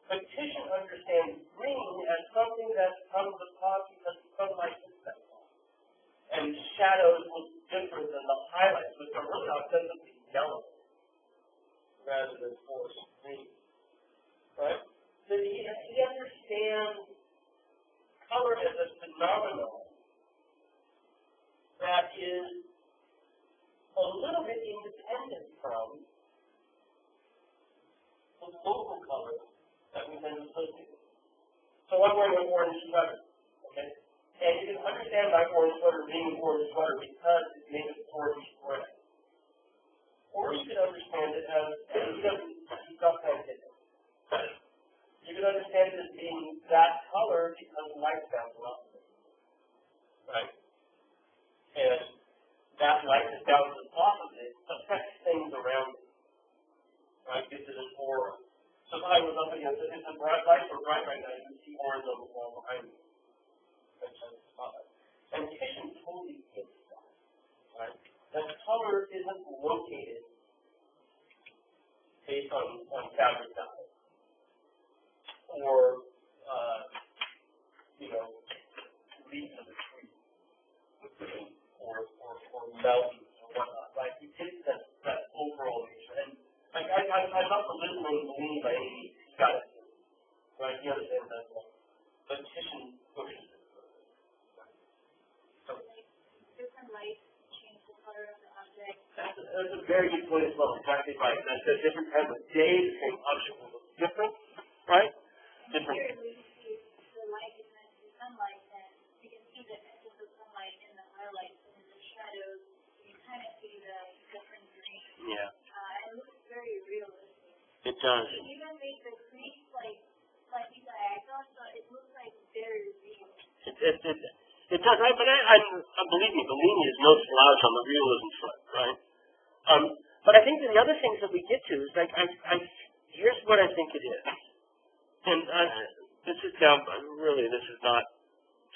But Titian understands green as something that's from the cloth because the sunlight hits that cloth. And shadows look different than the highlights, which are really ostensibly yellow rather than forced green. Right? So he understands color as a phenomenon that is a little bit independent from the local colors that we tend to associate with. So I'm wearing an orange sweater, okay? And you can understand my orange sweater being an orange sweater because it's made of orange thread. Or you can understand it as self-painted. You can understand it as being that color because light bounces off of it. Right? And that light that bounces off of it affects things around it. Right? Gives it an aura. So if I was up against it, if the bright lights were bright right now, you would see orange on the wall behind me. And Titian totally gets that. Right? That color isn't located based on fabric dye or me by any means. He's got it. Right? He understands that well. But Titian pushes it. So, different light change the color of the object. that's a very good point as well. Exactly right. That's a different time of day. The same object will look different, right? Different. Here, when you see the light is meant to be sunlight, then you can see the edges of sunlight in the highlights and in the shadows. You kind of see the different green. Yeah. It looks very realistic. It does. It even makes the crease slightly diagonal, so it looks like very real. It does. Believe me, Bellini is no slouch on the realism front, right? But I think that the other things that we get to is like, here's what I think it is. And this is not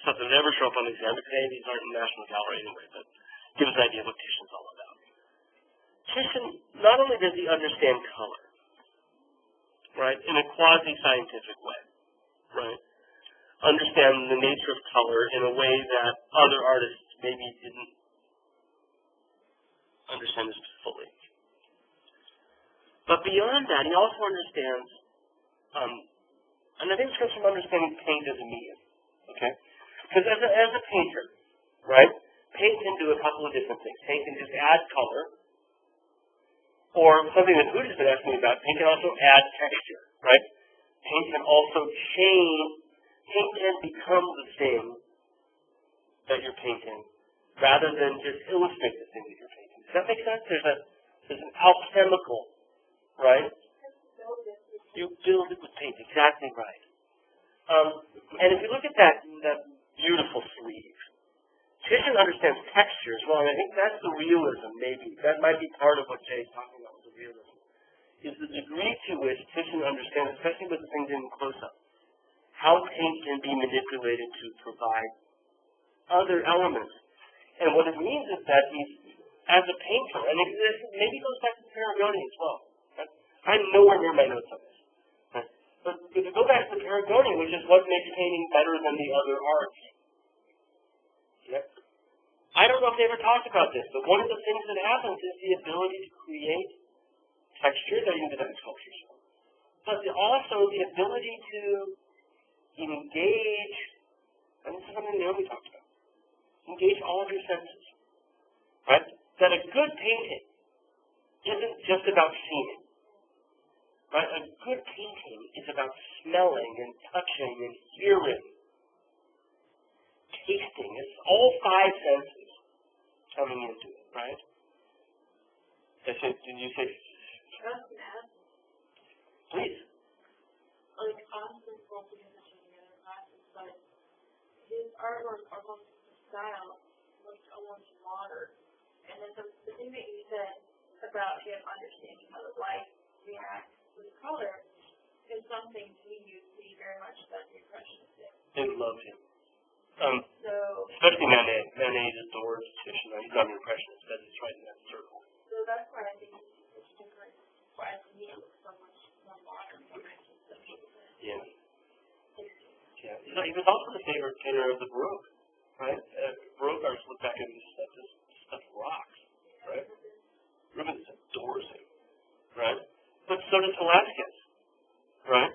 something that ever show up on the exam. Okay, these aren't in the National Gallery anyway, but give us an idea of what Titian's all about. Titian, not only does he understand color, right, in a quasi-scientific way, right, understand the nature of color in a way that other artists maybe didn't understand as fully. But beyond that, he also understands, and I think this comes from understanding paint as a medium, okay? Because as a painter, right, paint can do a couple of different things. Paint can just add color, or something that Huda's been asking me about, paint can also add texture, right? Paint can also change, paint can become the thing that you're painting, rather than just illustrate the thing that you're painting. Does that make sense? There's an alchemical, right? You build it with paint, exactly right. And if you look at that beautiful sleeve, Titian understands texture as well, and I think that's the realism, maybe. That might be part of what Jay's talking about with the realism, is the degree to which Titian understands, especially with the things in close-up, how paint can be manipulated to provide other elements. And what it means is that he's, as a painter, and this maybe goes back to Perugone as well. Right? I'm nowhere near my notes on this. Right? But if you go back to Perugone, which is what makes painting better than the other arts, yep. I don't know if they ever talked about this, but one of the things that happens is the ability to create texture that you can do that in sculptures, but also the ability to engage, and this is something Naomi talked about, engage all of your senses, right? That a good painting isn't just about seeing, right? A good painting is about smelling and touching and hearing, tasting. It's all five senses coming into it, right? Did you say? Please. Like, honestly, spoken in the other classes, but his artwork, almost the style, looked almost modern. And then the thing that you said about him understanding how the light reacts with color is something you see very much about the Impressionists. They love him. So, especially Manet. Manet adores Titian. He's not an Impressionist, but he's right in that circle. so that's why I think it's different. Why to me it looks so much more modern than I just yeah. Yeah. He was also the favorite painter of the Baroque, right? Baroque artists look back at this stuff. This stuff rocks, right? Rubens adores him, right? But so does Velázquez, right?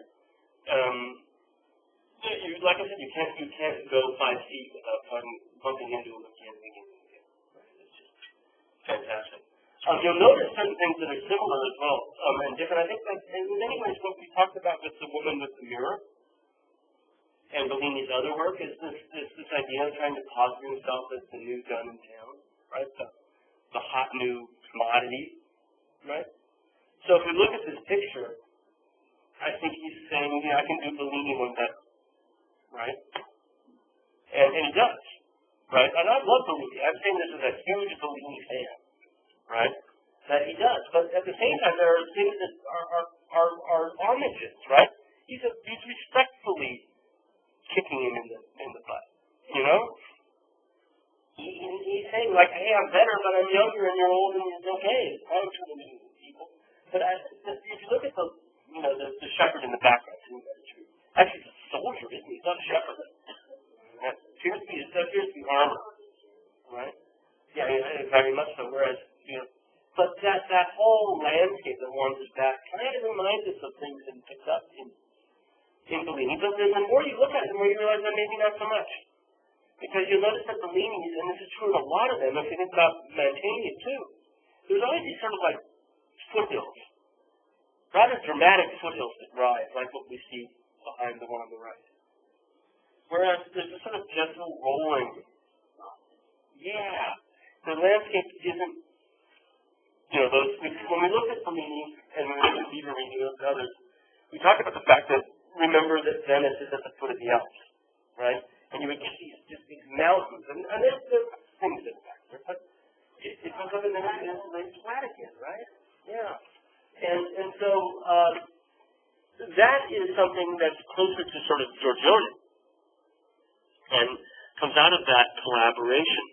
Like I said, you can't go 5 feet without bumping into him again and again and again. Right? It's just fantastic. You'll notice certain things that are similar as well, and different. I think that in many ways what we talked about with the woman with the mirror and Bellini's other work is this idea of trying to posit himself as the new gun in town, right? The hot new commodity, right? So if we look at this picture, I think he's saying, I can do Bellini one better, right? And he does, right? And I love Bellini. I'm saying this as a huge Bellini fan, right? That he does. But at the same time, there are things that are homages, right? He's respectfully kicking him in the butt, you know? He's saying, like, hey, I'm better, but I'm younger, and you're old, and it's okay. I'm trying to meet people. But if you look at the shepherd in the background, actually, it's a soldier, isn't he? He's not a shepherd. That appears to be armor, right? Yeah, very much so. Whereas, But that whole landscape that wanders back kind of reminds us of things that he picks up in Bellini. But then the more you look at it, the more you realize that maybe not so much. Because you'll notice that Bellini's, and this is true in a lot of them, if you think about Mantegna too, there's always these sort of like foothills, rather dramatic foothills that rise, like what we see behind the one on the right. Whereas there's a sort of gentle rolling. Yeah, the landscape isn't, when we look at Bellini and we look at Vivarini and others, we talk about the fact that, remember that Venice is at the foot of the Alps, right? And you would get these mountains, and there's things that affect it, but it goes up and then it's lays flat again, right? Yeah. And so that is something that's closer to sort of Giorgione and comes out of that collaboration.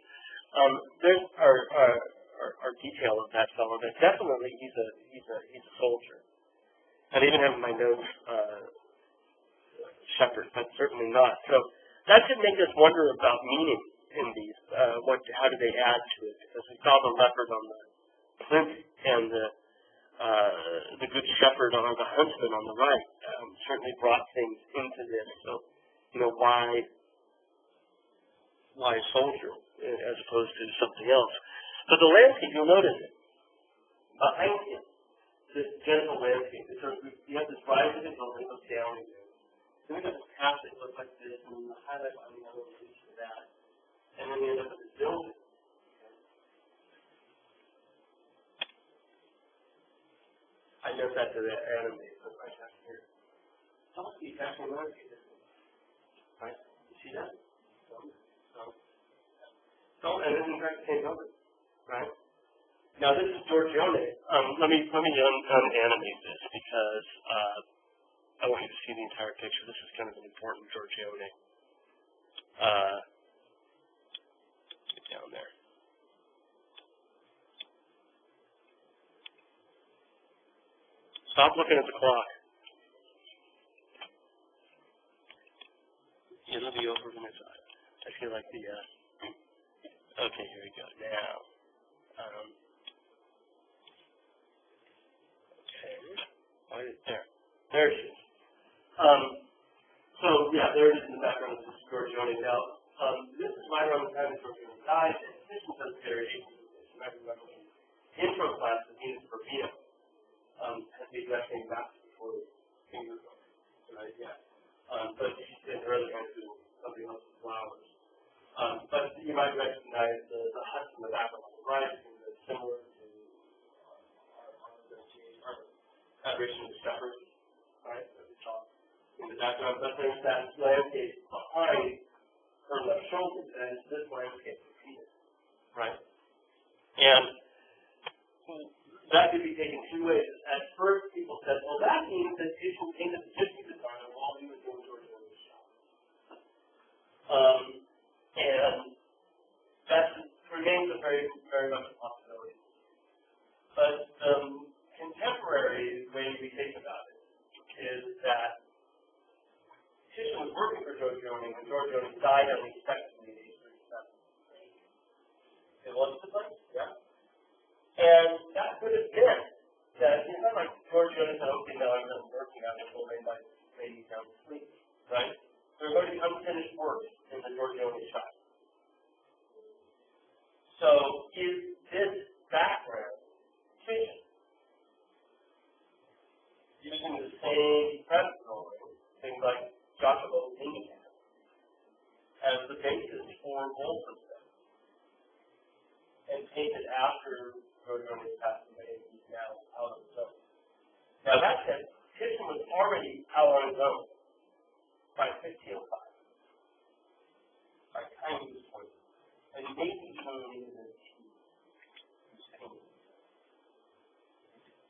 There's our detail of that fellow. That definitely he's a soldier. I even have in my notes shepherd, but certainly not. So that should make us wonder about meaning in these. How do they add to it? Because we saw the leopard on the plinth and the good shepherd or the huntsman on the right certainly brought things into this. So why soldier as opposed to something else? But the landscape, you'll notice it. Behind him, this gentle landscape. You have this rising hill that goes down here. Then we got this path that looks like this, and the highlight on the other piece of that. And then we end up with this building. I know that to the anime, but right down here. Don't see exactly what it is. Right? You see that? And this is the same building. Right? Now this is Giorgione. Let me unanimate this because I want you to see the entire picture. This is kind of an important Giorgione. Down there. Stop looking at the clock. It'll be over in a minute. I feel like the okay, here we go. Now okay. There it is. So yeah, there it is in the background. This is Giorgione. Now, this is right around the time that Giorgione died. In addition to the variations in the intro class of Venus Perfida, has the exact same back before the fingers on it. Right? Yeah. But she's been early on to something else with flowers. But you might recognize the hut in the background on the right, and it's similar to our adoration of the shepherd, right? That we saw in the background. But there's that landscape behind her left shoulder, and it's this landscape repeated, right? And that could be taken two ways. At first, people said, well, that means that Titian painted the 50 design while he was doing Giorgione's shop. And that remains a very, very much a possibility. But the contemporary way we think about it is that Titian was working for Giorgione when Giorgione died unexpectedly at age 37. It wasn't the place, yeah. And that could have been that it's not like Giorgione said, okay, now I'm done working on it, so they might lay me down to sleep, right? There are going to be unfinished work in the Giorgione shop. So is this background Titian using the same credit drawing, things like Giacomo Bellini as the basis for Wolfen's and painted after Giorgione passed away, and he's now out on his own. Now that said, Titian was already out on his own by 1505. By the time he was 20. And maybe even in his teens. He was painting.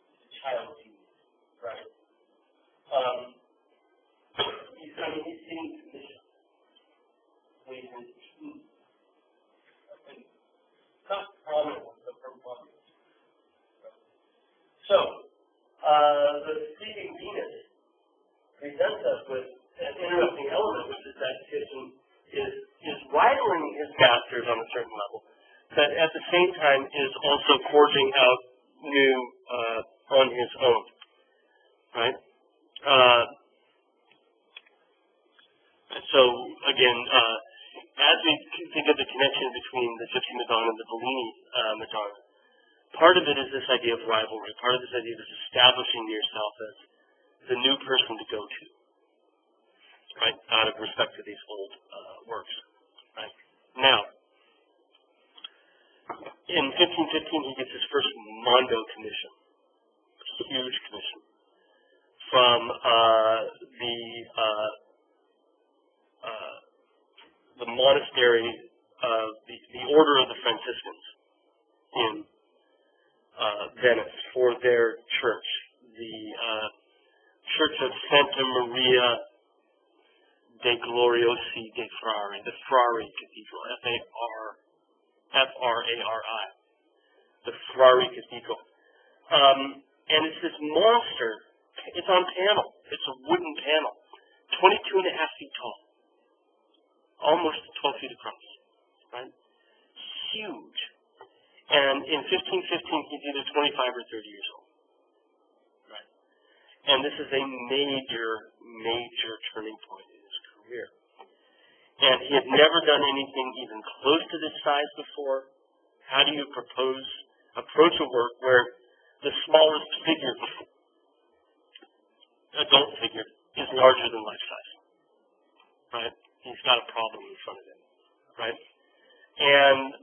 He's a child genius, right? He's seeing conditions. He's in teens. And not prominent, but from prominent. So, the Sleeping Venus presents us with an interesting element, which is that Titian is rivaling his masters on a certain level, but at the same time is also forging out new on his own, right? So again, as we think of the connection between the Gypsy Madonna and the Bellini Madonna, part of it is this idea of rivalry. Part of this idea is establishing yourself as the new person to go to, right? Out of respect to these old works, right? Now, in 1515, he gets his first Mondo commission, a huge commission, from the monastery of the Order of the Franciscans in Venice for their church, the Church of Santa Maria dei Gloriosi dei Frari, the Frari Cathedral, F-R-A-R-I, the Frari Cathedral. And it's this monster. It's on panel. It's a wooden panel, 22 and a half feet tall, almost 12 feet across, right? Huge. And in 1515, he's either 25 or 30 years old, right? And this is a major, major turning point in his career. And he had never done anything even close to this size before. How do you approach a work where the smallest figure, adult figure, is larger than life size, right? He's got a problem in front of him, right? And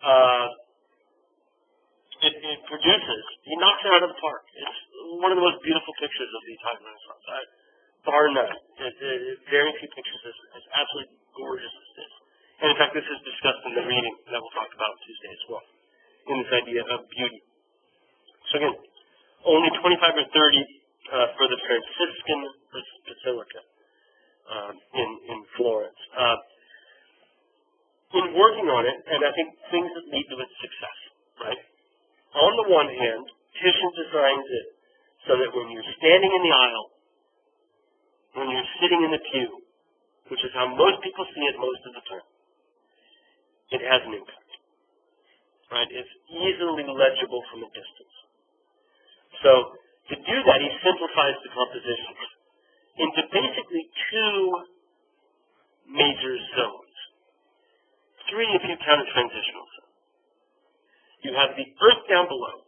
it produces, he knocks it out of the park. It's one of the most beautiful pictures of the Italian Renaissance, bar none. Very few pictures as absolutely gorgeous as this. And in fact, this is discussed in the reading that we'll talk about Tuesday as well, in this idea of beauty. So again, only 25 or 30 for the Franciscan Basilica in Florence. In working on it, and I think things that lead to its success, right? On the one hand, Titian designs it so that when you're standing in the aisle, when you're sitting in the pew, which is how most people see it most of the time, it has an impact, right? It's easily legible from a distance. So to do that, he simplifies the composition into basically two major zones. Three if you count a transitional zone. You have the earth down below,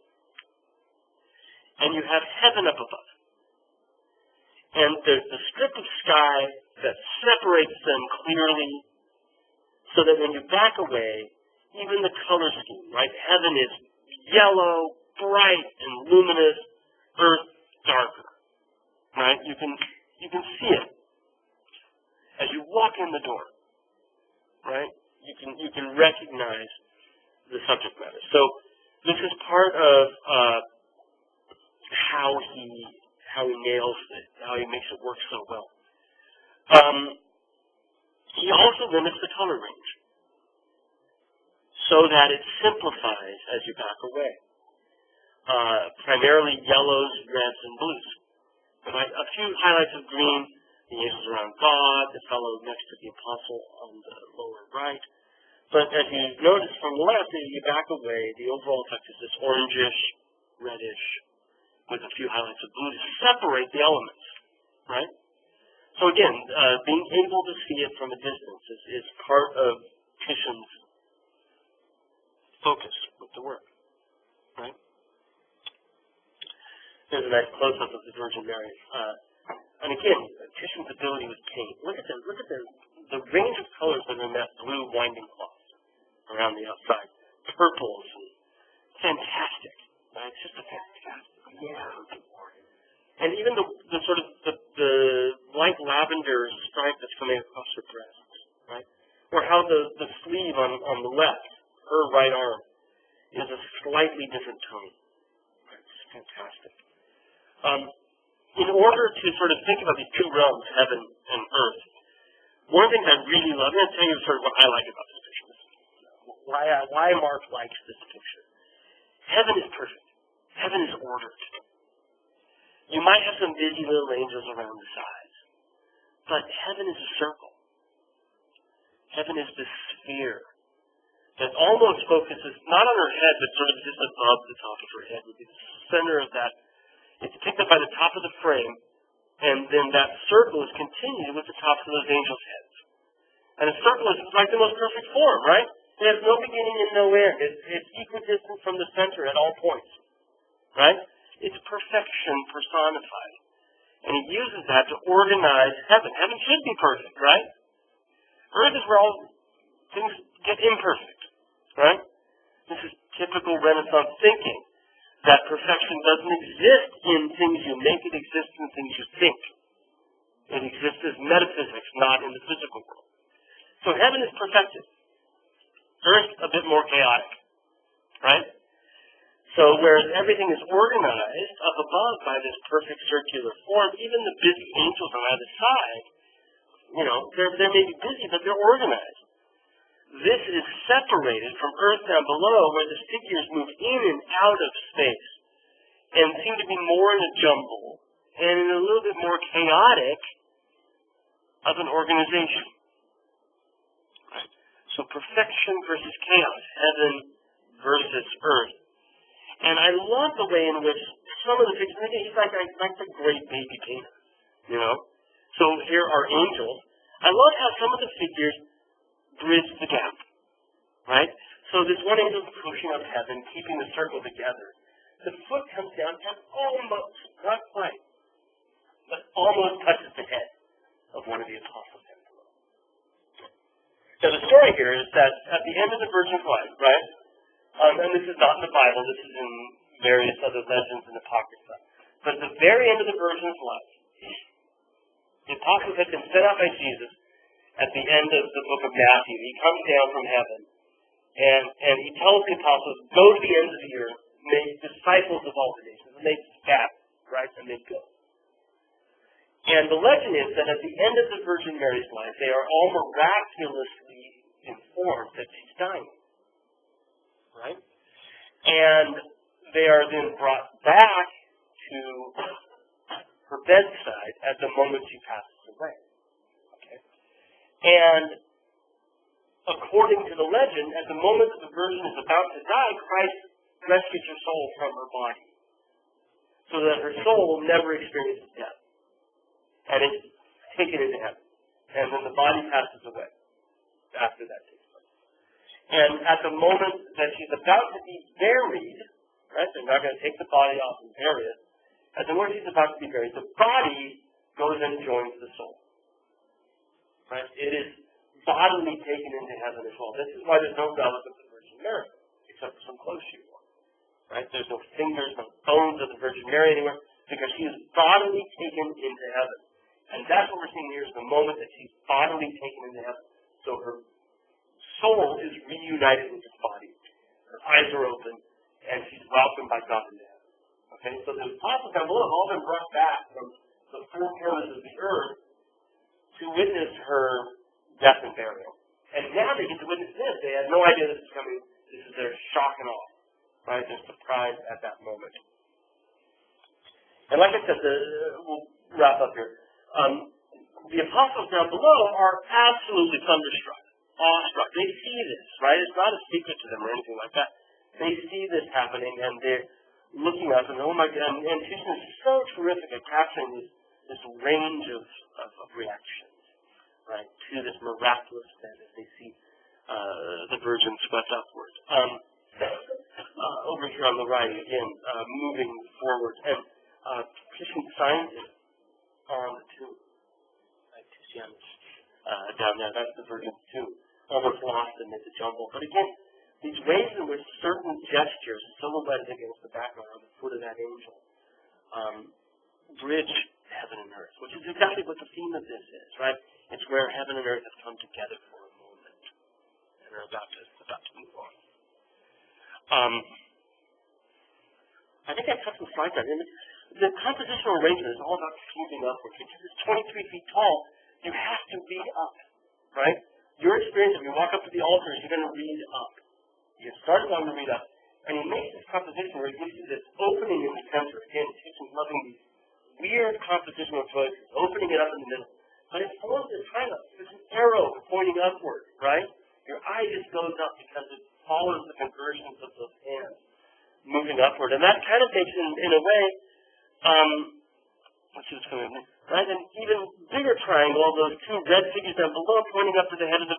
and you have heaven up above. And there's the strip of sky that separates them clearly so that when you back away, even the color scheme, right? Heaven is yellow, bright and luminous, earth darker, right? You can see it as you walk in the door, right? You can recognize the subject matter. So this is part of how he nails it, how he makes it work so well. He also limits the color range so that it simplifies as you back away. Primarily yellows, reds, and blues. Right? A few highlights of green, the angels around God, the fellow next to the apostle on the lower right. But as you notice from the left, as you back away, the overall effect is this orangish, reddish, with a few highlights of blue to separate the elements, right? So again, being able to see it from a distance is part of Titian's focus with the work, right? There's a nice close-up of the Virgin Mary. And again, Titian's ability with paint. Look at the range of colors that are in that blue winding cloth around the outside. Purples, and fantastic. Right? It's just a fantastic. Yeah. And even the sort of the light lavender stripe that's coming across her breast, right? Or how the sleeve on the left, her right arm, is a slightly different tone. Right? It's fantastic. In order to sort of think about these two realms, heaven and earth, one of the things I really love, I'm going to tell you sort of what I like about this picture. Why Mark likes this picture. Heaven is perfect. Heaven is ordered. You might have some busy little angels around the sides, but heaven is a circle. Heaven is the sphere. that almost focuses not on her head, but sort of just above the top of her head, would be the center of that. It's picked up by the top of the frame, and then that circle is continued with the tops of those angels' heads. And a circle is like the most perfect form, right? It has no beginning and no end. It's equidistant from the center at all points, right? It's perfection personified. And he uses that to organize heaven. Heaven should be perfect, right? Earth is where all things get imperfect, right? This is typical Renaissance thinking, that perfection doesn't exist in things you make, it exists in things you think. It exists as metaphysics, not in the physical world. So heaven is perfected. Earth, a bit more chaotic, right? So whereas everything is organized up above by this perfect circular form, even the busy angels on either side, they may be busy, but they're organized. This is separated from earth down below, where the figures move in and out of space and seem to be more in a jumble and in a little bit more chaotic of an organization. Right? So perfection versus chaos, heaven versus earth. And I love the way in which some of the figures, he's like the great baby painter, So here are angels. I love how some of the figures bridge the gap, right? So this one angel is pushing up heaven, keeping the circle together. The foot comes down and almost, not quite, but almost touches the head of one of the apostles. Now the story here is that at the end of the Virgin's life, right? And this is not in the Bible, this is in various other legends and apocrypha. But at the very end of the Virgin's life, the apostles had been sent out by Jesus at the end of the book of Matthew. He comes down from heaven, and he tells the apostles, go to the ends of the earth, make disciples of all the nations. And they scatter, right? And they go. And the legend is that at the end of the Virgin Mary's life, they are all miraculously informed that she's dying. Right? And they are then brought back to her bedside at the moment she passes away. Okay? And according to the legend, at the moment that the Virgin is about to die, Christ rescues her soul from her body, so that her soul never experiences death. And it's taken into heaven. And then the body passes away after that takes place. And at the moment that she's about to be buried, right, they're not going to take the body off and bury it. At the moment she's about to be buried, the body goes and joins the soul. Right? It is bodily taken into heaven as well. This is why there's no relic of the Virgin Mary, except for some clothes she wore. Right? There's no fingers, no bones of the Virgin Mary anywhere, because she is bodily taken into heaven. And that's what we're seeing here, is the moment that she's bodily taken into heaven. So her soul is reunited with his body. Her eyes are open, and she's welcomed by God in heaven. Okay, so the apostles down below have all been brought back from the four corners of the earth to witness her death and burial. And now they get to witness this. They had no idea this was coming. This is their shock and awe, right? They're surprised at that moment. And like I said, we'll wrap up here. The apostles down below are absolutely thunderstruck, awestruck. They see this, right? It's not a secret to them or anything like that. They see this happening, and they're looking up, and oh my God, and Susan is so terrific at capturing this range of reactions, right, to this miraculous event as they see the Virgin swept upward. Over here on the right, again, moving forward, and Christian scientists on the tomb. Down there, that's the Virgin's tomb. Almost lost amid the jumble. But again, these ways in which certain gestures silhouetted against the background on the foot of that angel bridge heaven and earth, which is exactly what the theme of this is, right? It's where heaven and earth have come together for a moment and are about to move on. I think I cut some slides out. The compositional arrangement is all about fusing upwards. Because it's 23 feet tall, you have to read up, right? Your experience, if you walk up to the altar, is you're going to read up. You start along to read up. And he makes this composition where he gives you this opening in the center. Again, Titian's loving these weird compositional choices, opening it up in the middle. But it forms a triangle. There's an arrow pointing upward, right? Your eye just goes up because it follows the conversions of those hands moving upward. And that kind of makes, in a way, let's see what's coming up, right? An even bigger triangle, all those two red figures down below pointing up to the head of the,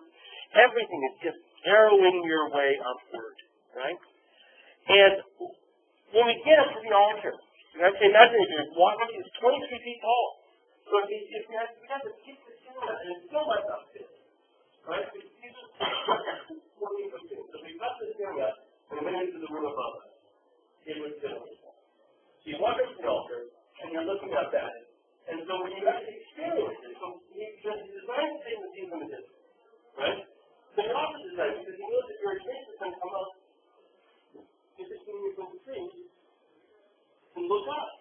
everything is just arrowing your way upward, right? And when we get up to the altar, right, so imagine if you're walking, it's 23 feet tall. So if we have to keep the ceiling up, and it's still like up this, right? So these are 14 foot ceilings. So if we cut the ceiling up and went into the room above us, it would fit on the wall. So you walk up to the altar, and you're looking up at it. And so when you actually experience it, so you design the thing to see from a distance, right? So you're also designed because you know that your experience is going to come up. You're just when you're going to see, and look up.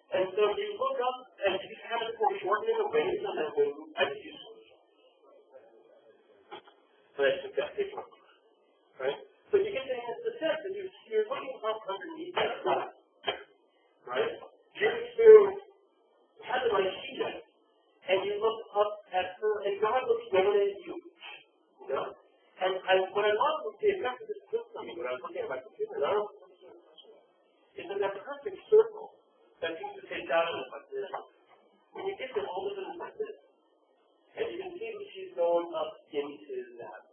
And so you look up, and if you have it foreshortened in a way so that when I just use so that's just that big one, right? So you get the sense that you're looking up underneath that rock, right? Your experience, how do I see that? And you look up at her, and God looks down at you, you know? And what I love was the effect of this quilt on me when I was looking at my computer, and I don't know what is in that perfect circle that seems to take down like this. When you get there, all of a sudden it's like this. And you can see that she's going up into that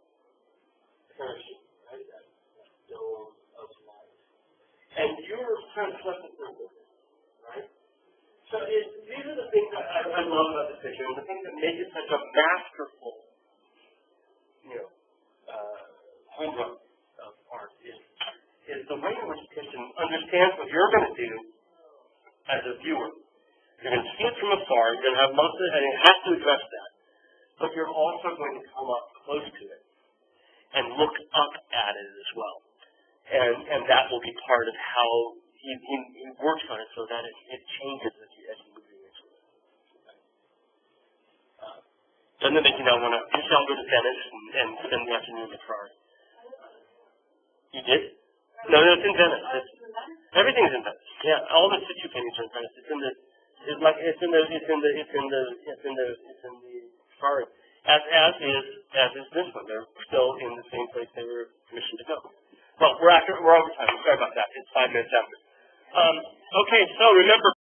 parachute, right? That dome of light. And you're kind of flipping through it, right? So these are the things that I love about the picture, and the things that make it such a masterful, homework of art is the way in which the Christian understands what you're going to do as a viewer. You're going to see it from afar, you're going to have most of it, and it has to address that. But you're also going to come up close to it and look up at it as well. And that will be part of how he works on it so that it changes as you move into it. Doesn't it make you now want to, I'll go to Venice and spend the afternoon in Ferrari? You did? No, it's in Venice. Everything's in Venice. Yeah, all the situ paintings are in Venice. It's in the Ferrari. As is this one. They're still in the same place they were commissioned to go. Well, we're over time. Sorry about that. It's 5 minutes after. Okay, so remember.